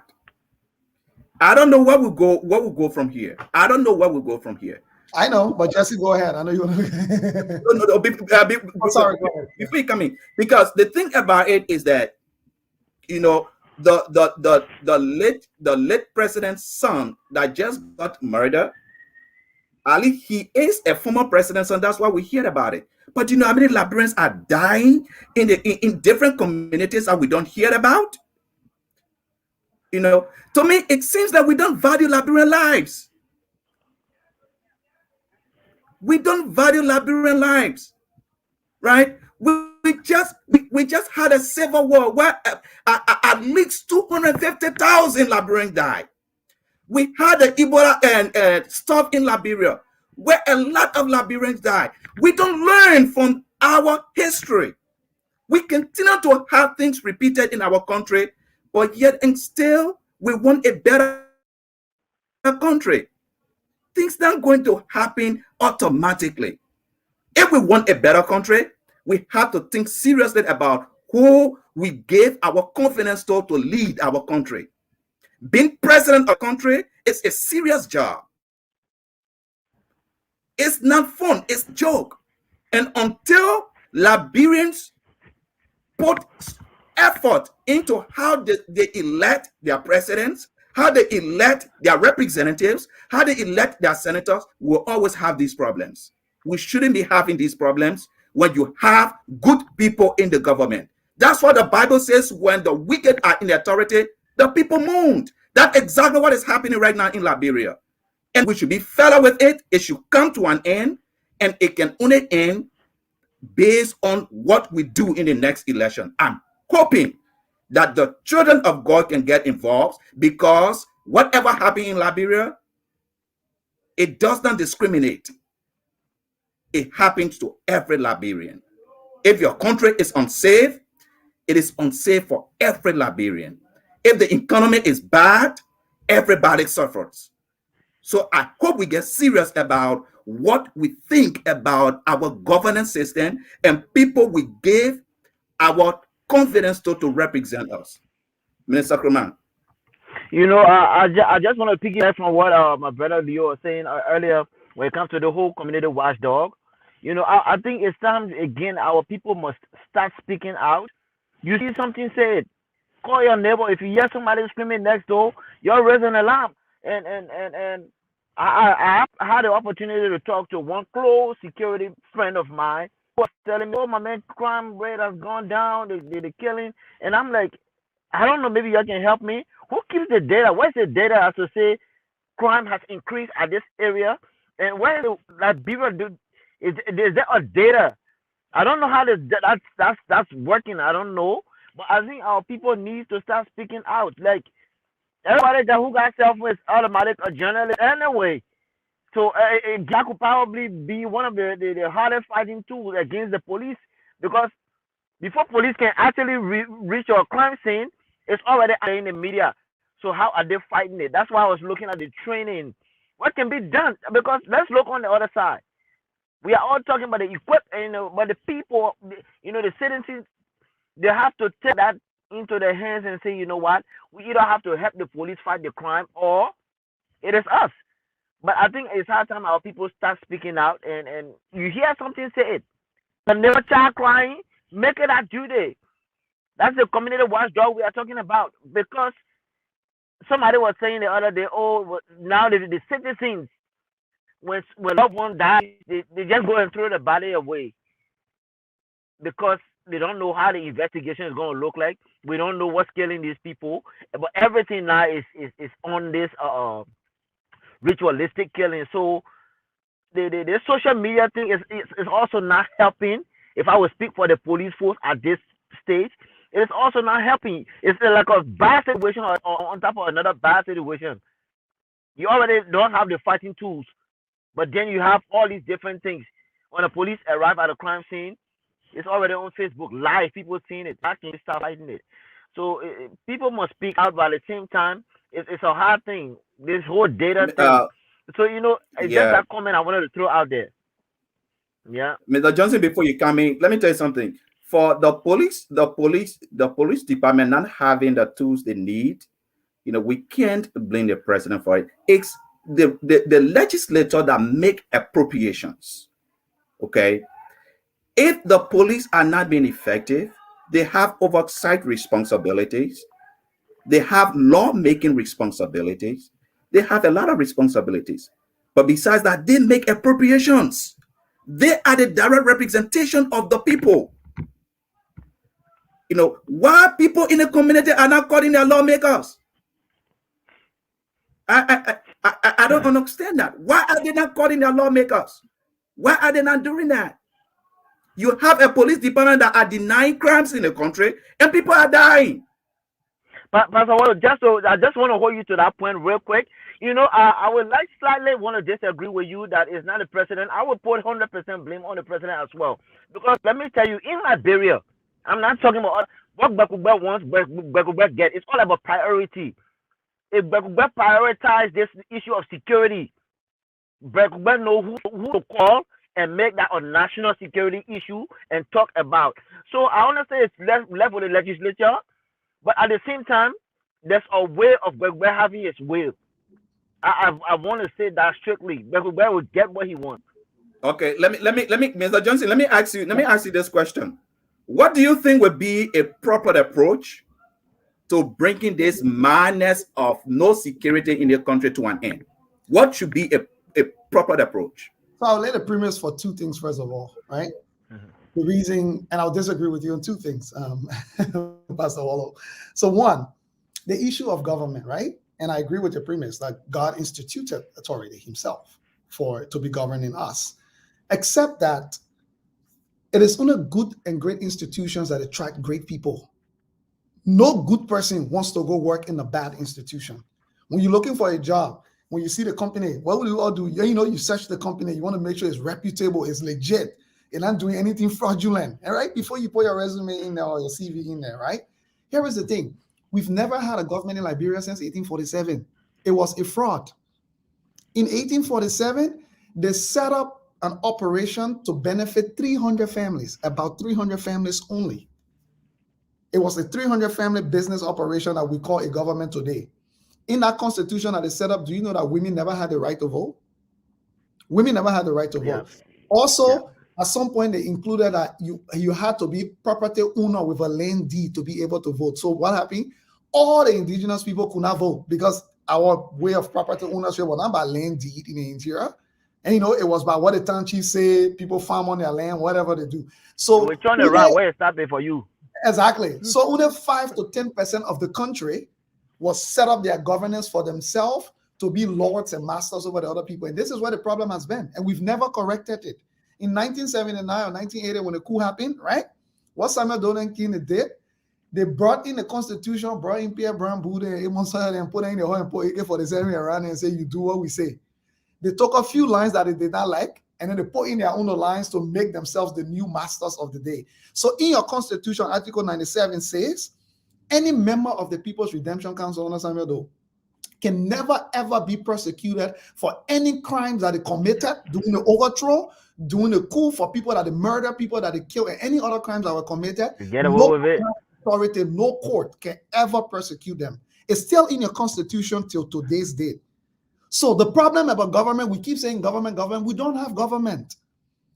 I don't know where we go from here. I don't know where we go from here. I know, but Jesse, go ahead. I know you want to. No, sorry, go ahead. Before you come in, because the thing about it is that, the late president's son that just got murdered, Ali, he is a former president's son. That's why we hear about it. But how many Liberians are dying in different communities that we don't hear about? To me, it seems that we don't value Liberian lives. We don't value Liberian lives, right? We just had a civil war where at least 250,000 Liberians died. We had the Ebola and stuff in Liberia where a lot of Liberians died. We don't learn from our history. We continue to have things repeated in our country, but yet and still we want a better country. This is things not going to happen automatically. If we want a better country, we have to think seriously about who we gave our confidence to lead our country. Being president of a country is a serious job. It's not fun, it's a joke. And until Liberians put effort into how they elect their presidents, how they elect their representatives, how they elect their senators, we'll always have these problems. We shouldn't be having these problems when you have good people in the government. That's what the Bible says: when the wicked are in authority, the people moaned. That's exactly what is happening right now in Liberia. And we should be fed with it. It should come to an end, and it can only end based on what we do in the next election. I'm hoping that the children of God can get involved, because whatever happens in Liberia, it does not discriminate. It happens to every Liberian. If your country is unsafe, it is unsafe for every Liberian. If the economy is bad, everybody suffers. So I hope we get serious about what we think about our governance system and people we gave our confidence to represent us. Minister Kreman. I just want to piggyback from what my brother Leo was saying earlier when it comes to the whole community watchdog. I think it's time again our people must start speaking out. You see something, say it. Call your neighbor. If you hear somebody screaming next door, you're raising an alarm. And I had the opportunity to talk to one close security friend of mine who was telling me, "Oh, my man, crime rate has gone down. The killing." And I'm like, I don't know. Maybe y'all can help me. Who keeps the data? Where's the data as to say crime has increased at this area? And where that people do? Is there a data? I don't know how that's working. I don't know. But I think our people need to start speaking out. Like everybody that who got cell phone is automatic a journalist anyway. So that could probably be one of the hardest fighting tools against the police, because before police can actually reach a crime scene, it's already in the media. So how are they fighting it? That's why I was looking at the training. What can be done? Because let's look on the other side. We are all talking about the equipment, but the people, the citizens, they have to take that into their hands and say, you know what, we either have to help the police fight the crime or it is us. But I think it's hard time our people start speaking out, and you hear something, say it. The never child crying, make it a duty. That's the community watchdog we are talking about. Because somebody was saying the other day, oh, now the citizens, when loved one dies, they just go and throw the body away because they don't know how the investigation is going to look like. We don't know what's killing these people, but everything now is on this ritualistic killing. So the social media thing is also not helping. If I would speak for the police force at this stage, it is also not helping. It's like a bad situation on top of another bad situation. You already don't have the fighting tools, but then you have all these different things. When the police arrive at a crime scene, it's already on Facebook live. People seeing it. How can you start fighting it? So people must speak out, but at the same time, it's a hard thing. This whole data thing. So it's just that comment I wanted to throw out there. Yeah, Mr. Johnson, before you come in, let me tell you something. For the police department not having the tools they need, we can't blame the president for it. It's the legislature that make appropriations. Okay. If the police are not being effective, they have oversight responsibilities. They have lawmaking responsibilities. They have a lot of responsibilities. But besides that, they make appropriations. They are the direct representation of the people. Why people in the community are not calling their lawmakers? I don't understand that. Why are they not calling their lawmakers? Why are they not doing that? You have a police department that are denying crimes in the country, and people are dying. But Pastor, I just want to hold you to that point real quick. I would like slightly want to disagree with you that it's not the president. I would put 100% blame on the president as well. Because let me tell you, in Liberia, I'm not talking about what Bekubek wants, Bekubek get. It's all about priority. If Bekubek prioritize this issue of security, Bekube know who to call and make that a national security issue and talk about. So I understand it's left with the legislature, but at the same time, there's a way of Bekube having his will. I want to say that strictly. Bekube will get what he wants. Okay, let me, Mr. Johnson, let me ask you this question. What do you think would be a proper approach to bringing this madness of no security in the country to an end? What should be a proper approach? So I'll lay the premise for two things, first of all, right? The reason, and I'll disagree with you on two things, Pastor Wallow. So one, the issue of government, right? And I agree with the premise that God instituted authority himself to be governing us. Except that it is only good and great institutions that attract great people. No good person wants to go work in a bad institution. When you're looking for a job, when you see the company, what will you all do? You search the company. You want to make sure it's reputable, it's legit, it's not doing anything fraudulent. All right, before you put your resume in there or your CV in there, right? Here is the thing: we've never had a government in Liberia since 1847. It was a fraud. In 1847, they set up an operation to benefit 300 families, about 300 families only. It was a 300 family business operation that we call a government today. In that constitution that they set up, do you know that women never had the right to vote? Women never had the right to vote. Also, at some point, they included that you had to be property owner with a land deed to be able to vote. So what happened? All the indigenous people could not vote because our way of property ownership was not by land deed in the interior. And it was by what the town chiefs say, people farm on their land, whatever they do. So we turn around where it's stopping for you. Exactly. So only 5 to 10% of the country was set up their governance for themselves to be lords and masters over the other people. And this is where the problem has been. And we've never corrected it. In 1979 or 1980, when the coup happened, right? What Samuel Dolan King did, they brought in the constitution, brought in Pierre Brown Boudet and put in the whole AK-47 around and say, you do what we say. They took a few lines that they did not like, and then they put in their own lines to make themselves the new masters of the day. So in your constitution, Article 97 says, any member of the People's Redemption Council under Samuel Doe can never, ever be prosecuted for any crimes that they committed during the overthrow, during the coup, for people that they murder, people that they kill, and any other crimes that were committed. Get away with it. Authority, no court can ever persecute them. It's still in your constitution till today's date. So the problem about government, we keep saying government. We don't have government.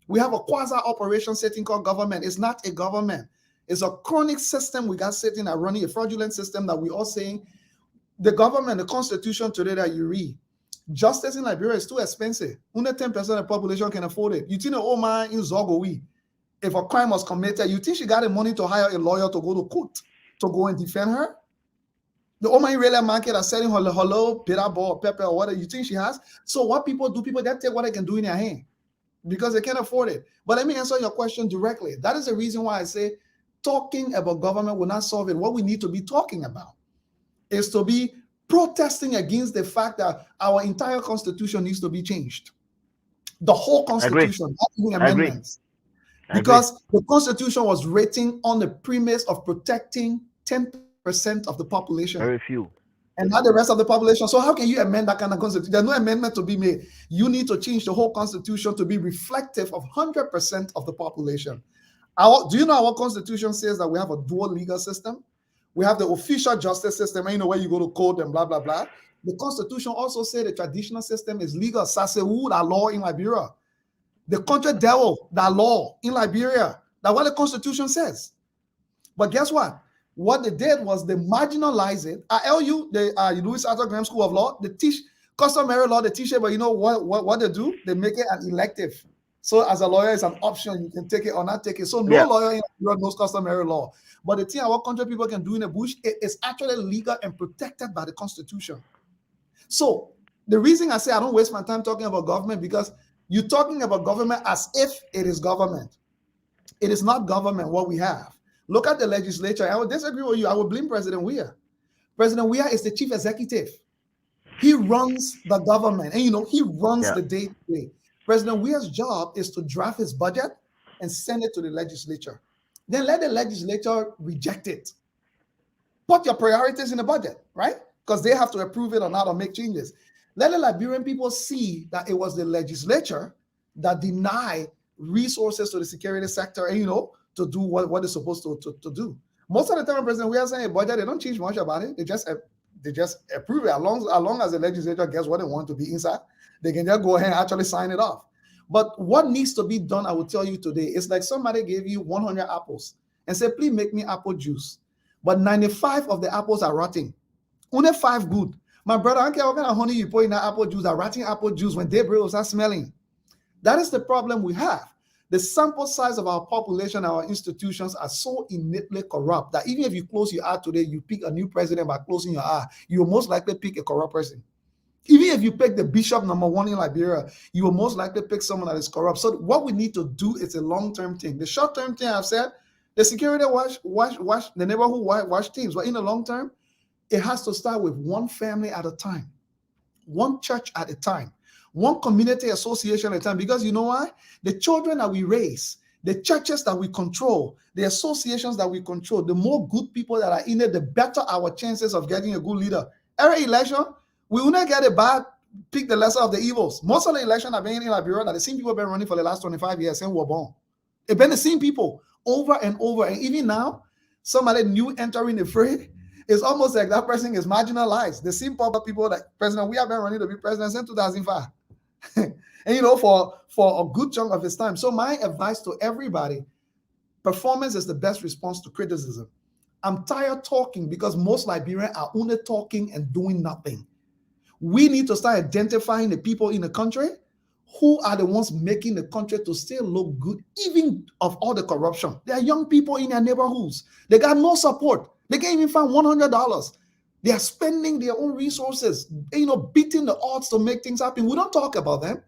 We have a quasi-operation setting called government. It's not a government. It's a chronic system we got sitting and running, a fraudulent system that we all saying the government, the constitution today that you read, justice in Liberia is too expensive. Only 10% of the population can afford it. You think the old man in Zogowi, if a crime was committed, you think she got the money to hire a lawyer to go to court to go and defend her? The Oman real market are selling her hello, pepper, or whatever. You think she has? So what people do, people that take what they can do in their hand because they can't afford it. But let me answer your question directly. That is the reason why I say talking about government will not solve it. What we need to be talking about is to be protesting against the fact that our entire constitution needs to be changed. The whole constitution, not even amendments. Because the constitution was written on the premise of protecting 10% of the population. Very few. And not the rest of the population. So how can you amend that kind of constitution? There's no amendment to be made. You need to change the whole constitution to be reflective of 100% of the population. Do you know our constitution says that we have a dual legal system? We have the official justice system, and where you go to court and blah, blah, blah. The constitution also says the traditional system is legal. Sasewu, that law in Liberia. The country devil, that law in Liberia. That's what the constitution says. But guess what? What they did was they marginalized it. At LU, the Louis Arthur Graham School of Law, they teach customary law, they teach it, but you know what they do? They make it an elective. So as a lawyer, it's an option. You can take it or not take it. So no lawyer in Europe knows customary law. But the thing our country people can do in the bush, it is actually legal and protected by the Constitution. So the reason I say I don't waste my time talking about government, because you're talking about government as if it is government. It is not government what we have. Look at the legislature. I would disagree with you. I would blame President Weah. President Weah is the chief executive. He runs the government, and he runs the day-to-day. President Weah's job is to draft his budget and send it to the legislature. Then let the legislature reject it. Put your priorities in the budget, right? Because they have to approve it or not or make changes. Let the Liberian people see that it was the legislature that denied resources to the security sector, and to do what it's supposed to do. Most of the time, President, we are saying a budget, they don't change much about it. They just approve it. As long as the legislature gets what they want to be inside, they can just go ahead and actually sign it off. But what needs to be done, I will tell you today, it's like somebody gave you 100 apples and said, please make me apple juice. But 95 of the apples are rotting. Only 5 good. My brother, I don't care what kind of honey you put in that apple juice, that rotting apple juice, when daybreak will start smelling. That is the problem we have. The sample size of our population, our institutions are so innately corrupt that even if you close your eye today, you pick a new president by closing your eye, you will most likely pick a corrupt person. Even if you pick the bishop number 1 in Liberia, you will most likely pick someone that is corrupt. So what we need to do is a long-term thing. The short-term thing I've said, the security watch the neighborhood watch teams. But in the long term, it has to start with one family at a time, one church at a time, one community association at a time. Because you know why? The children that we raise, the churches that we control, the associations that we control, the more good people that are in it, the better our chances of getting a good leader. Every election, we will not get a bad, pick the lesser of the evils. Most of the elections have been in Liberia that the same people have been running for the last 25 years since we were born. It's been the same people over and over. And even now, somebody new entering the fray, it's almost like that person is marginalized. The same people that president, we have been running to be president since 2005. And for a good chunk of his time. So my advice to everybody, performance is the best response to criticism. I'm tired talking because most Liberians are only talking and doing nothing. We need to start identifying the people in the country who are the ones making the country to still look good, even of all the corruption. There are young people in their neighborhoods. They got no support. They can't even find $100. They are spending their own resources, beating the odds to make things happen. We don't talk about them.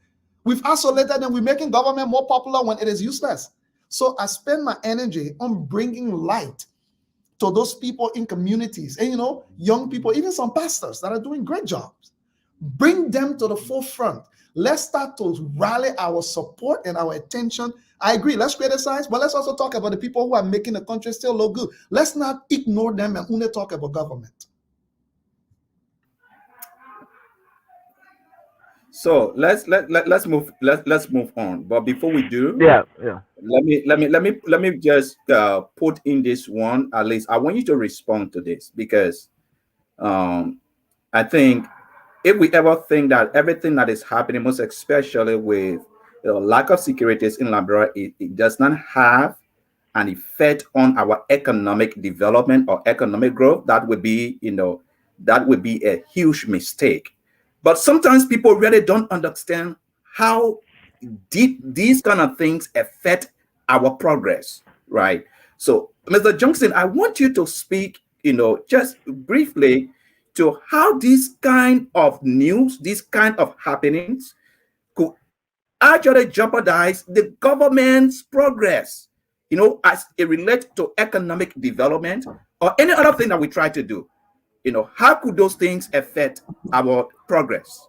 We've isolated them. We're making government more popular when it is useless. So I spend my energy on bringing light to those people in communities and, young people, even some pastors that are doing great jobs. Bring them to the forefront. Let's start to rally our support and our attention. I agree, let's criticize, but let's also talk about the people who are making the country still look good. Let's not ignore them and only talk about government. So let's move on. But before we do, Yeah. let me just put in this one. At least I want you to respond to this, because I think if we ever think that everything that is happening, most especially with lack of securities in Liberia, it does not have an effect on our economic development or economic growth, that would be a huge mistake. But sometimes people really don't understand how deep these kind of things affect our progress, right? So, Mr. Johnson, I want you to speak, just briefly to how this kind of news, these kind of happenings could actually jeopardize the government's progress, as it relates to economic development or any other thing that we try to do. How could those things affect our progress?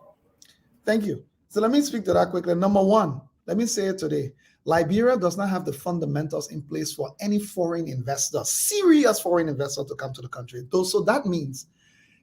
Thank you. So let me speak to that quickly. Number one, let me say it today. Liberia does not have the fundamentals in place for any foreign investor, serious foreign investor, to come to the country. So that means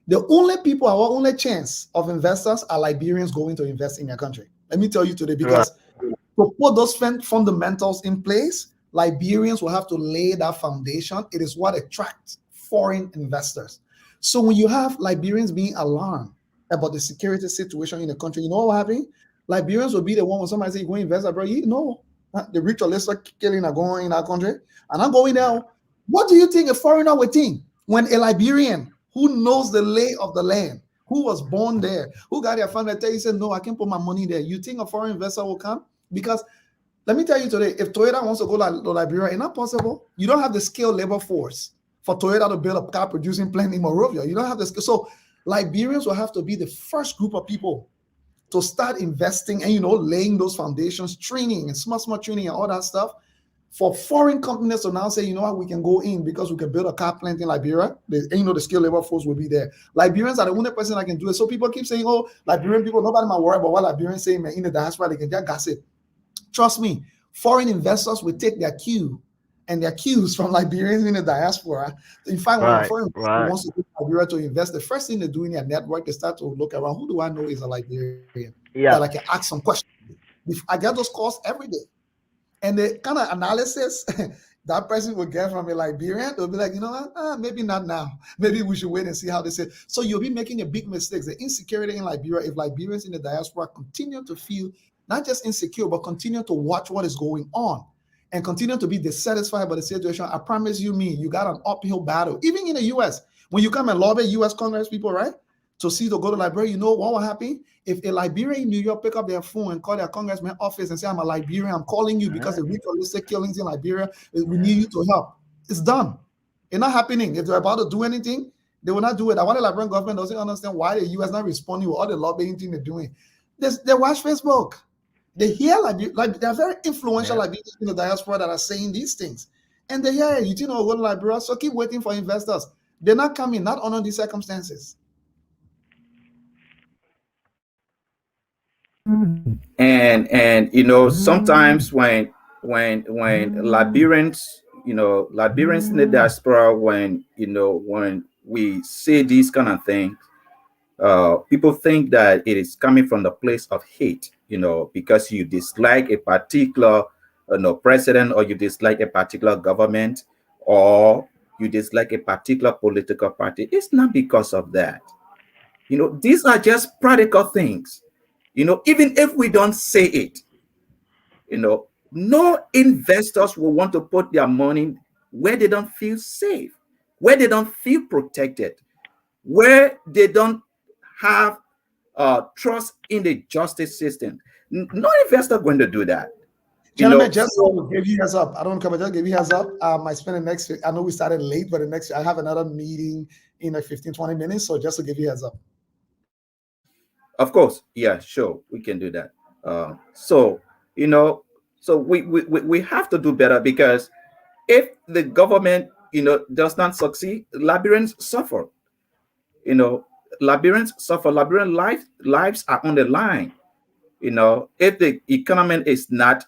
the only people, our only chance of investors are Liberians going to invest in their country. Let me tell you today, because to put those fundamentals in place, Liberians will have to lay that foundation. It is what attracts foreign investors. So when you have Liberians being alarmed about the security situation in the country, you know what happened? Liberians will be the one when somebody say, you go invest abroad, the rich or lesser killing are going in our country, and I'm going there. What do you think a foreigner would think when a Liberian who knows the lay of the land, who was born there, who got their family, tell you, say, no, I can't put my money there? You think a foreign investor will come? Because let me tell you today, if Toyota wants to go to Liberia, it's not possible. You don't have the skilled labor force for Toyota to build a car producing plant in Monrovia. You don't have the skill. So Liberians will have to be the first group of people to start investing and, laying those foundations, training and smart training and all that stuff for foreign companies to now say, you know what, we can go in because we can build a car plant in Liberia. The skilled labor force will be there. Liberians are the only person that can do it. So people keep saying, oh, Liberian people, nobody might worry about what Liberians say, man, in the diaspora, they can just gossip. Trust me, foreign investors will take their cue and they're cues from Liberians in the diaspora. In fact, when a Right, foreign investor right. wants to go to Liberia to invest, the first thing they do in their network, they start to look around. Who do I know is a Liberian that I Yeah. can ask some questions? I get those calls every day. And the kind of analysis that person will get from a Liberian, they'll be like, you know what? Maybe not now. Maybe we should wait and see how they say. So you'll be making a big mistake. The insecurity in Liberia, if Liberians in the diaspora continue to feel not just insecure, but continue to watch what is going on and continue to be dissatisfied by the situation, I promise you got an uphill battle. Even in the US, when you come and lobby US Congress people, right? To go to Liberia, you know what will happen? If a Liberian in New York pick up their phone and call their congressman office and say, I'm a Liberian, I'm calling you because the ritualistic killings in Liberia, we need you to help. It's done. It's not happening. If they're about to do anything, they will not do it. I want the Liberian government doesn't understand why the US not responding with all the lobbying thing they're doing. They watch Facebook. They hear like they're very influential Yeah. Liberians in the diaspora that are saying these things. And they hear, you know, go to Liberia, so keep waiting for investors. They're not coming, not under these circumstances. And you know, sometimes when Liberians, you know, Liberians in the diaspora, when you know, when we say these kind of things, people think that it is coming from the place of hate, you know, because you dislike a particular, you know, president, or you dislike a particular government, or you dislike a particular political party. It's not because of that. You know, these are just practical things. You know, even if we don't say it, you know, no investors will want to put their money where they don't feel safe, where they don't feel protected, where they don't have trust in the justice system. No investor going to do that. You Gentlemen, know, just so to give you heads up. I don't come, just give you heads up. I spend the next, I know we started late, but the next, I have another meeting in like 15, 20 minutes. So just to give you heads up. of course, yeah, sure, we can do that. So you know, so we have to do better, because if the government, you know, does not succeed, Liberians suffer. You know, Liberians suffer. Liberian lives are on the line. You know, if the economy is not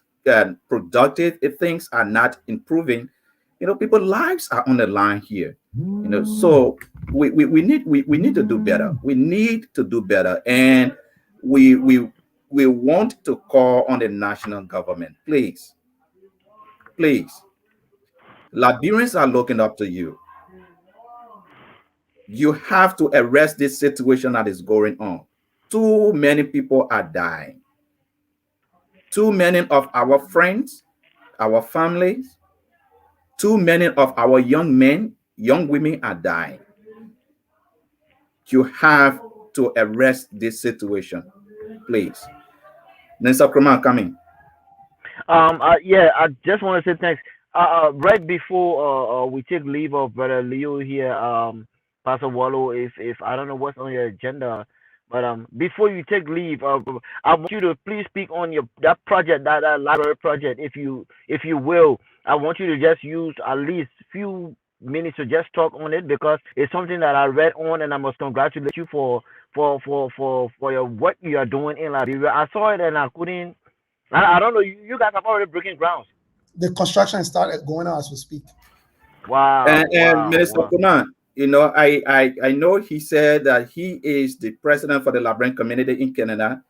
productive, if things are not improving, you know, people's lives are on the line here. You know, so we need to do better. We need to do better, and we we we want to call on the national government, please, please. Liberians are looking up to you. You have to arrest this situation that is going on. Too many people are dying. Too many of our friends, our families, too many of our young men, young women are dying. You have to arrest this situation, please. Mr. Kramer coming. Yeah, I just want to say thanks. Right before we take leave of Brother Leo here, Pastor Wallow, if I don't know what's on your agenda, but before you take leave, I want you to please speak on your that project, that library project, if you will. I want you to just use at least few minutes to just talk on it, because it's something that I read on, and I must congratulate you for your what you are doing in Liberia. I saw it and I couldn't. I don't know. You guys have already breaking grounds. The construction started going on as we speak. Wow, And wow, Minister wow. Kuman, you know, I know he said that he is the president for the Liberian community in Canada.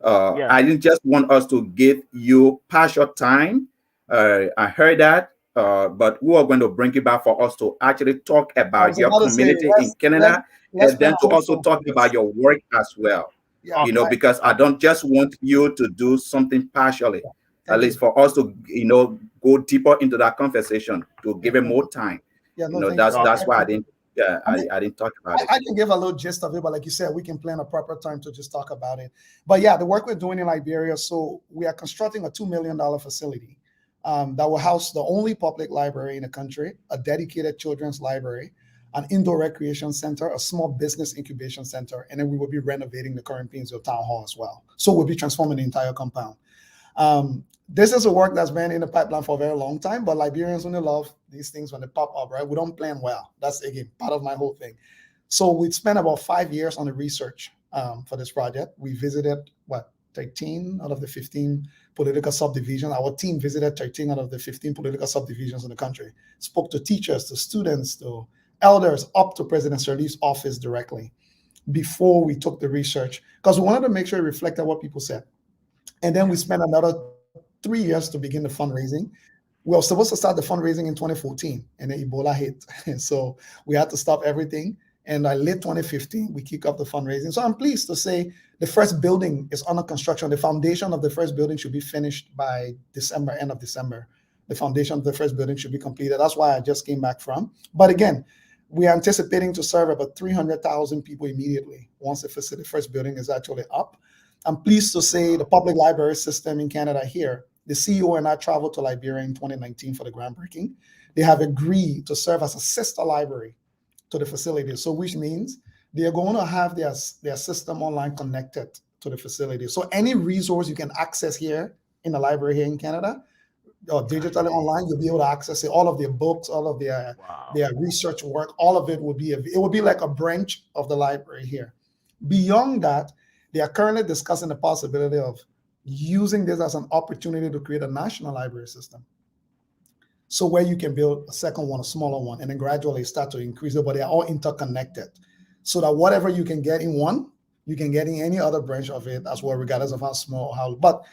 Yeah. I didn't just want us to give you partial time. I heard that, but we are going to bring it back for us to actually talk I about was your about to say community in let's Canada, let's and plan then a to whole also show for talk about this. your work as well. Yeah, You know, Okay. because I Okay. don't just want you to do something partially. At thank least you. for us to, you know, go deeper into that conversation, to Yeah, give it thank more you. time. Yeah, You no, know, thank you. So that's Okay. why I didn't, yeah, I mean, I didn't talk about it. I can give a little gist of it, but like you said, we can plan a proper time to just talk about it. But yeah, the work we're doing in Liberia. So we are constructing a $2 million facility that will house the only public library in the country, a dedicated children's library, an indoor recreation center, a small business incubation center, and then we will be renovating the current Painesville Town Hall as well. So we'll be transforming the entire compound. This is a work that's been in the pipeline for a very long time, but Liberians only love these things when they pop up, right? We don't plan well. That's again part of my whole thing. So we spent about 5 years on the research for this project. We visited 13 out of the 15 political subdivisions. Our team visited 13 out of the 15 political subdivisions in the country, spoke to teachers, to students, to elders, up to President Sirleaf's office directly before we took the research, because we wanted to make sure it reflected what people said. And then we spent another 3 years to begin the fundraising. We were supposed to start the fundraising in 2014, and then Ebola hit. So we had to stop everything. And late 2015, we kicked off the fundraising. So I'm pleased to say the first building is under construction. The foundation of the first building should be finished by December, end of December. The foundation of the first building should be completed. That's why I just came back from. But again, we are anticipating to serve about 300,000 people immediately once the first building is actually up. I'm pleased to say the public library system in Canada here, the CEO and I traveled to Liberia in 2019 for the groundbreaking. They have agreed to serve as a sister library to the facility. So which means they are going to have their system online connected to the facility. So any resource you can access here in the library here in Canada, or digitally online, you'll be able to access it. All of their books, all of their research work, all of it will be like a branch of the library here. Beyond that, they are currently discussing the possibility of using this as an opportunity to create a national library system. So where you can build a second one, a smaller one, and then gradually start to increase it, but they're all interconnected. So that whatever you can get in one, you can get in any other branch of it as well, regardless of how small or how. But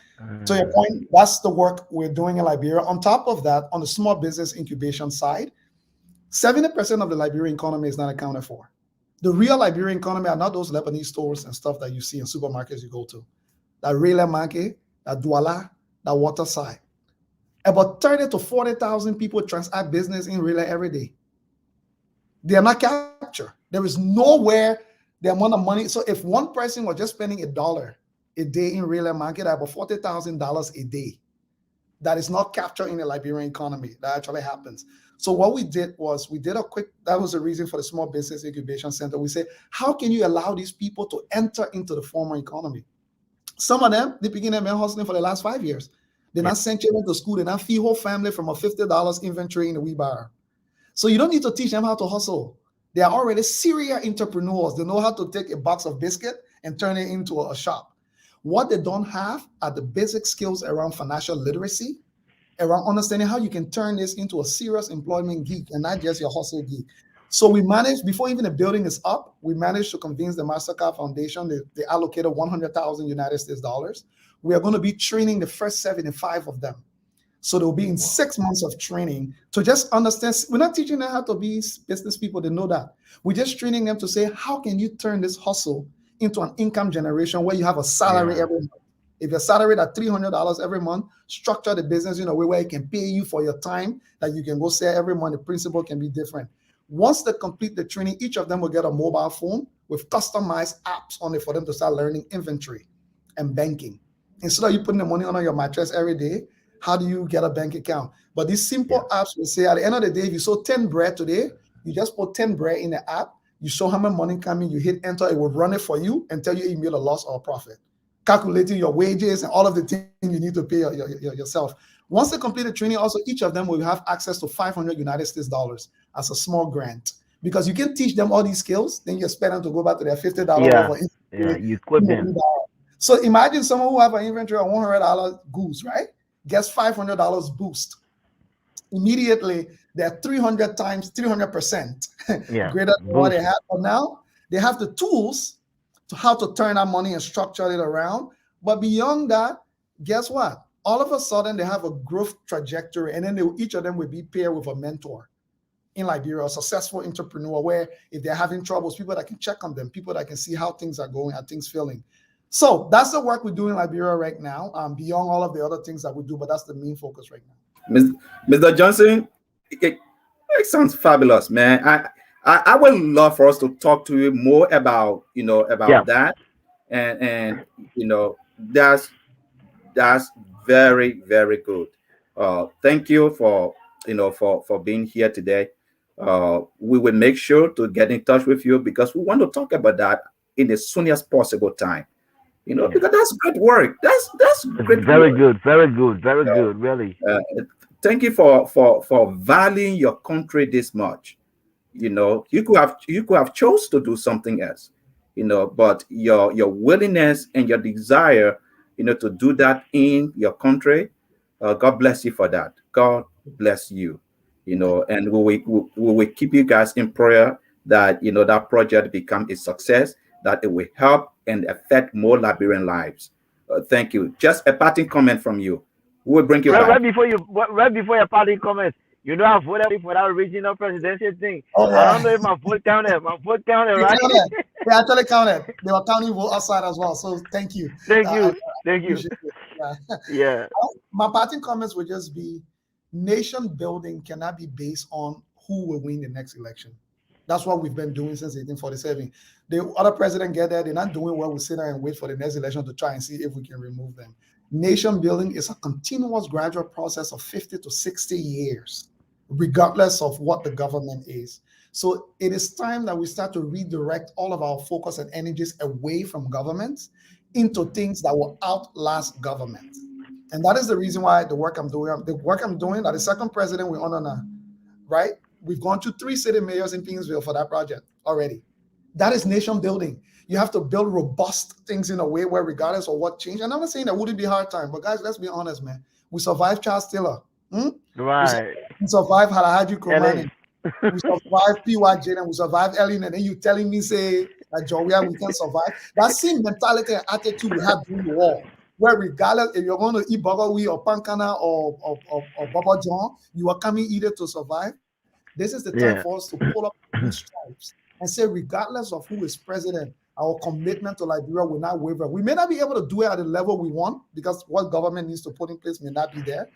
to your point, that's the work we're doing in Liberia. On top of that, on the small business incubation side, 70% of the Liberian economy is not accounted for. The real Liberian economy are not those Lebanese stores and stuff that you see in supermarkets you go to. That Rela Market, that Douala, that Waterside. About 30 to 40,000 people transact business in Rela every day. They are not captured. There is nowhere the amount of money. So if one person was just spending $1 a day in Rela Market, about $40,000 a day. That is not captured in the Liberian economy. That actually happens. So what we did was that was the reason for the Small Business Incubation Center. We said, how can you allow these people to enter into the formal economy? Some of them, they begin their hustling for the last 5 years. They're not sent children to school. They're not feed whole family from a $50 inventory in the WeBuyer. So you don't need to teach them how to hustle. They are already serial entrepreneurs. They know how to take a box of biscuit and turn it into a shop. What they don't have are the basic skills around financial literacy, around understanding how you can turn this into a serious employment gig and not just your hustle gig. So we managed, before even the building is up, we managed to convince the MasterCard Foundation. They allocated 100,000 United States dollars. We are going to be training the first 75 of them. So they'll be in 6 months of training to just understand. We're not teaching them how to be business people. They know that. We're just training them to say, how can you turn this hustle into an income generation where you have a salary every month? If you're salaried at $300 every month, structure the business in a way where it can pay you for your time that you can go sell every month. The principle can be different. Once they complete the training, each of them will get a mobile phone with customized apps on it for them to start learning inventory and banking. Instead of you putting the money under your mattress every day, how do you get a bank account? But these simple apps will say, at the end of the day, if you sold 10 bread today, you just put 10 bread in the app, you show how much money coming, you hit enter, it will run it for you and tell you if you made a loss or a profit, calculating your wages and all of the things you need to pay yourself. Once they complete the training, also each of them will have access to 500 United States dollars as a small grant. Because you can teach them all these skills, then you expect them to go back to their $50 you equip them. So imagine someone who have an inventory of $100 goods, right? Gets $500 boost. Immediately, they're 300 times 300% greater than what they had. But now they have the tools to how to turn that money and structure it around. But beyond that, guess what? All of a sudden, they have a growth trajectory, and then each of them will be paired with a mentor in Liberia, a successful entrepreneur, where if they're having troubles, people that can check on them, people that can see how things are going, how things feeling. So that's the work we do in Liberia right now, beyond all of the other things that we do, but that's the main focus right now. Mr. Johnson, it sounds fabulous, man. I would love for us to talk to you more about, that. And that's very, very good. Thank you for being here today. We will make sure to get in touch with you because we want to talk about that in the soonest possible time. Because that's great work. That's great. Very good, really. Thank you for valuing your country this much. You could have chose to do something else, but your willingness and your desire, to do that in your country, God bless you for that. God bless you. And we will keep you guys in prayer that that project become a success, that it will help and affect more Liberian lives. Thank you. Just a parting comment from you. We will bring you Right, back. right before your party comments, I voted for that original presidential thing. Oh I yeah, don't know if my vote counted. My vote counted, they right? counted. They actually counted. They were counting vote outside as well. So thank you. Thank I you, thank you. appreciate it. Yeah. Yeah, My parting comments would just be: nation building cannot be based on who will win the next election. That's what we've been doing since 1847. The other president get there, they're not doing well. We sit there and wait for the next election to try and see if we can remove them. Nation building is a continuous gradual process of 50 to 60 years, regardless of what the government is. So it is time that we start to redirect all of our focus and energies away from governments into things that will outlast government. And that is the reason why the work I'm doing, that the second president we honor now, right? We've gone to 3 city mayors in Kingsville for that project already. That is nation building. You have to build robust things in a way where, regardless of what change, and I'm not saying that wouldn't be hard time, but guys, let's be honest, man. We survived Charles Taylor. We right. survived Halahaji Kromani. Ellen. We survived P.Y. Jaden. We survived Ellen. And then you telling me, say, that Joria, we can survive. That same mentality and attitude we had during the war, where regardless if you're going to eat Bagawi or Pankana or Baba John, you are coming either to survive. This is the time Yeah. for us to pull up these stripes and say, regardless of who is president, our commitment to Liberia will not waver. We may not be able to do it at the level we want because what government needs to put in place may not be there,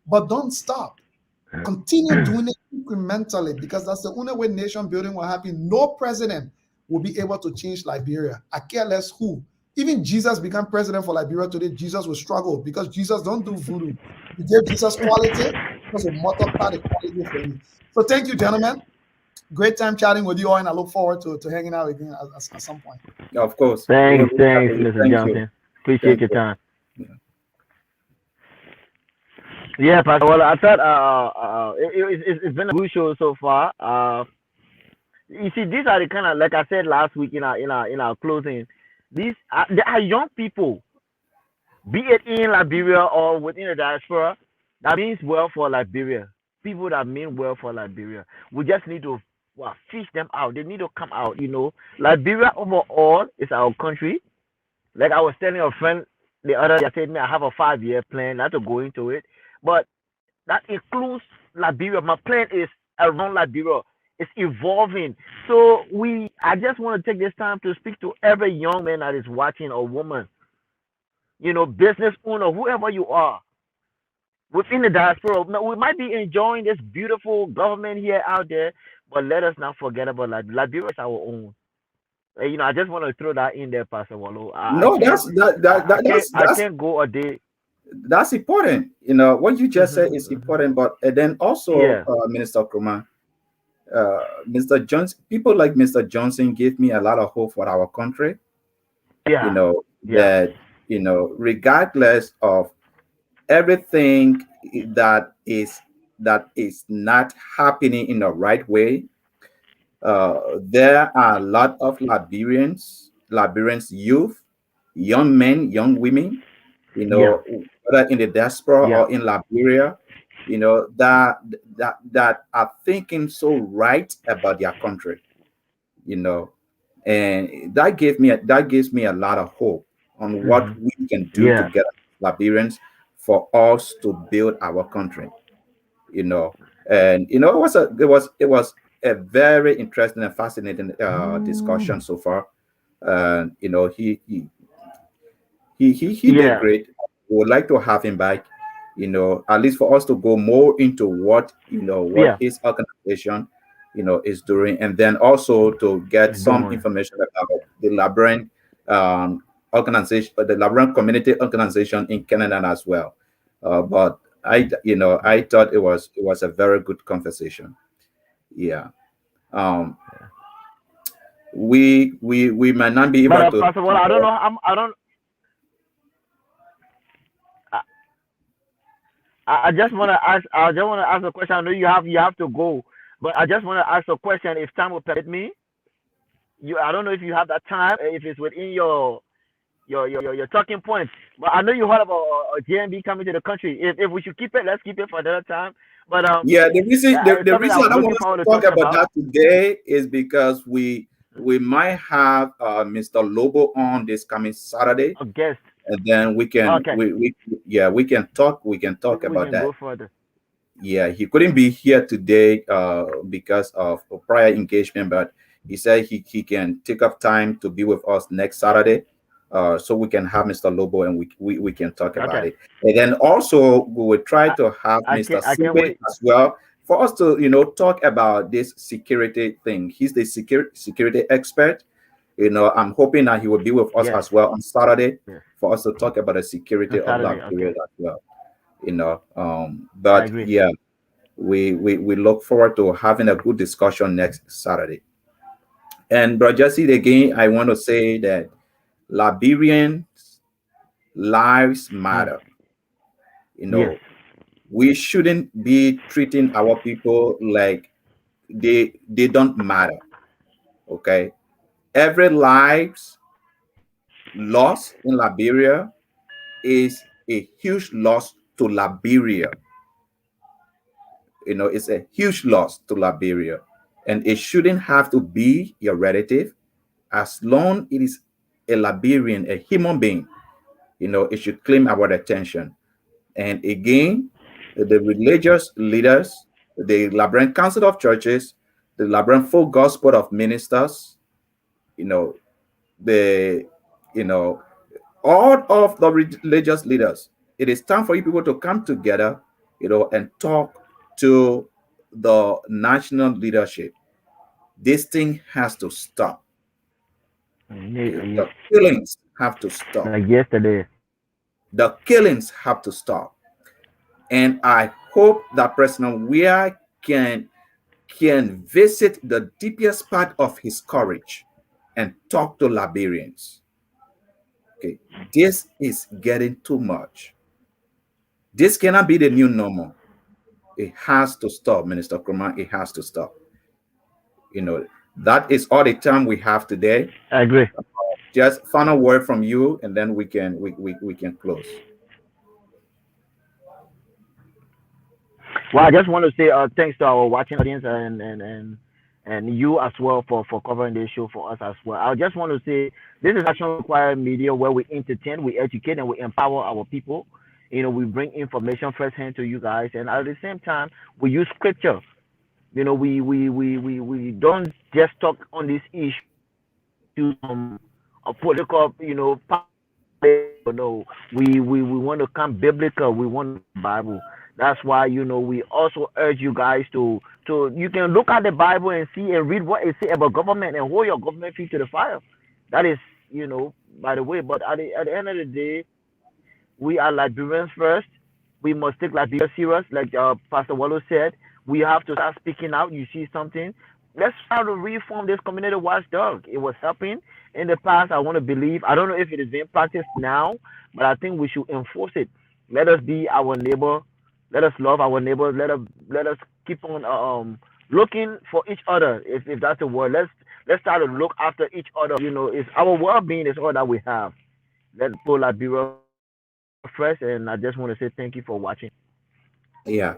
but don't stop. Continue doing it incrementally, because that's the only way nation building will happen. No president will be able to change Liberia. I care less who. Even Jesus became president for Liberia today. Jesus will struggle because Jesus don't do voodoo. You give Jesus quality, because will multiply the quality for you. So thank you, gentlemen. Great time chatting with you all, and I look forward to hanging out again at some point. Of course. We will Thanks, reach out thanks, to you. Mr. Thank you. Johnson. Appreciate Thank your you. time. Yeah. Yeah, Pastor. Well, I thought it's been a good show so far. You see, these are the kind of, like I said last week in our closing. These they are young people, be it in Liberia or within the diaspora, that means well for Liberia. People that mean well for Liberia. We just need to fish them out. They need to come out. Liberia overall is our country. Like I was telling a friend the other day, I said, "Me, I have a 5-year plan, not to go into it, but that includes Liberia. My plan is around Liberia. It's evolving. So I just want to take this time to speak to every young man that is watching, or woman, business owner, whoever you are, within the diaspora. Now, we might be enjoying this beautiful government here out there, but let us not forget about Liberia is our own. I just want to throw that in there, Pastor Wallo. No, I can't go a day. that's important. What you just said is important, but and then also, Yeah, Minister Kuma, Mr. Johnson, people like Mr. Johnson give me a lot of hope for our country. yeah, yeah. That regardless of everything that is not happening in the right way, there are a lot of Liberians youth, young men, young women, Yeah. whether in the diaspora Yeah. or in Liberia, that are thinking so right about their country, and that gives me a lot of hope on what we can do Yeah. together, Liberians, for us to build our country. And it was a very interesting and fascinating discussion so far. He did Yeah. great. We would like to have him back, at least for us to go more into what Yeah. his organization is doing, and then also to get It's some doing. information about the Liberian organization, the Liberian community organization in Canada as well. But I thought it was a very good conversation. Yeah. um we might not be But able to Pastor Wallo, I don't know. I don't. I, I just want to ask. I just want to ask a question. I know you have to go, but I just want to ask a question. If time will permit me, I don't know if you have that time. If it's within your talking points. But I know you heard about JMB coming to the country. If we should keep it, let's keep it for another time. But Yeah, the reason yeah, it's the something I reason I was don't want looking us to forward to talk talking about about. that today is because we might have Mr. Lobo on this coming Saturday, A guest. and then Okay, we yeah, we can talk we about can go that. further. Yeah, he couldn't be here today because of a prior engagement, but he said he can take up time to be with us next Saturday, so we can have Mr. Lobo and we can talk about Okay, it. And then also we will try I to have Mr. I can't Sipe wait. as well for us to talk about this security thing. He's the security expert. I'm hoping that he will be with us Yes, as well on Saturday yes. for us to talk about the On security of Saturday. Okay, Liberia as well. I But agree. yeah, we look forward to having a good discussion next Saturday. And Brother Jesse, again, I want to say that Liberian lives Mm. matter. You Yes. know, we shouldn't be treating our people like they don't matter. Okay, every lives lost in Liberia is a huge loss to Liberia. It's a huge loss to Liberia, and it shouldn't have to be your relative. As long it is a Liberian, a human being, it should claim our attention. And again, the religious leaders, the Liberian Council of Churches, the Liberian Full Gospel of Ministers, you know, the, you know, all of the religious leaders, it is time for you people to come together, and talk to the national leadership. This thing has to stop. Okay, Yes. the killings have to stop. Like yesterday. The killings have to stop. And I hope that President Weah can visit the deepest part of his courage and talk to Liberians. Okay, this is getting too much. This cannot be the new normal. It has to stop, Minister Krumah. It has to stop. You know, that is all the time we have today. I agree. Just final word from you, and then we can close. Well, I just want to say thanks to our watching audience and you as well for covering this show for us as well. I just want to say this is Action Required Media where we entertain, we educate, and we empower our people. We bring information firsthand to you guys, and at the same time, we use scripture. We don't just talk on these issues of political, no, we want to come biblical. We want the Bible. That's why we also urge you guys to you can look at the Bible and see and read what it say about government and hold your government feet to the fire. That is by the way. But at the end of the day, we are Liberians first. We must take Liberia serious, like Pastor Wallo said. We have to start speaking out. You see something, let's try to reform this community watchdog. It was helping in the past. I want to believe. I don't know if it is being practiced now, but I think we should enforce it. Let us be our neighbor. Let us love our neighbors. Let us keep on looking for each other. If that's the word, let's try to look after each other. It's our well-being is all that we have. Let's put Liberia first, and I just want to say thank you for watching. Yeah.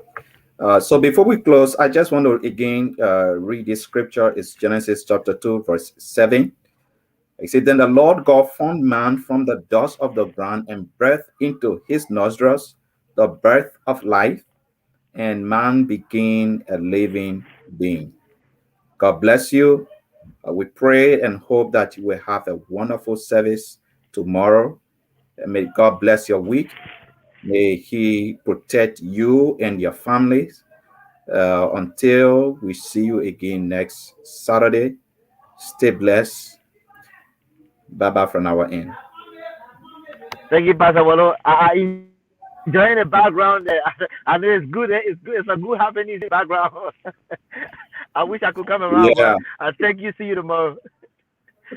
So before we close, I just want to again read this scripture. It's Genesis chapter 2, verse 7. It said, Then the Lord God formed man from the dust of the ground and breathed into his nostrils the breath of life, and man became a living being. God bless you. We pray and hope that you will have a wonderful service tomorrow. And may God bless your week. May He protect you and your families. Until we see you again next Saturday, stay blessed. Bye bye from our end. Thank you, Pastor Wallo. I enjoying the background there. I know it's good. It's good. It's a good happening in the background. I wish I could come around, but Yeah. I thank you. See you tomorrow.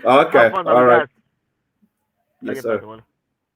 Have Okay. fun, man. Be All right. blessed. Thank Yes, you, sir. Pastor Wallo.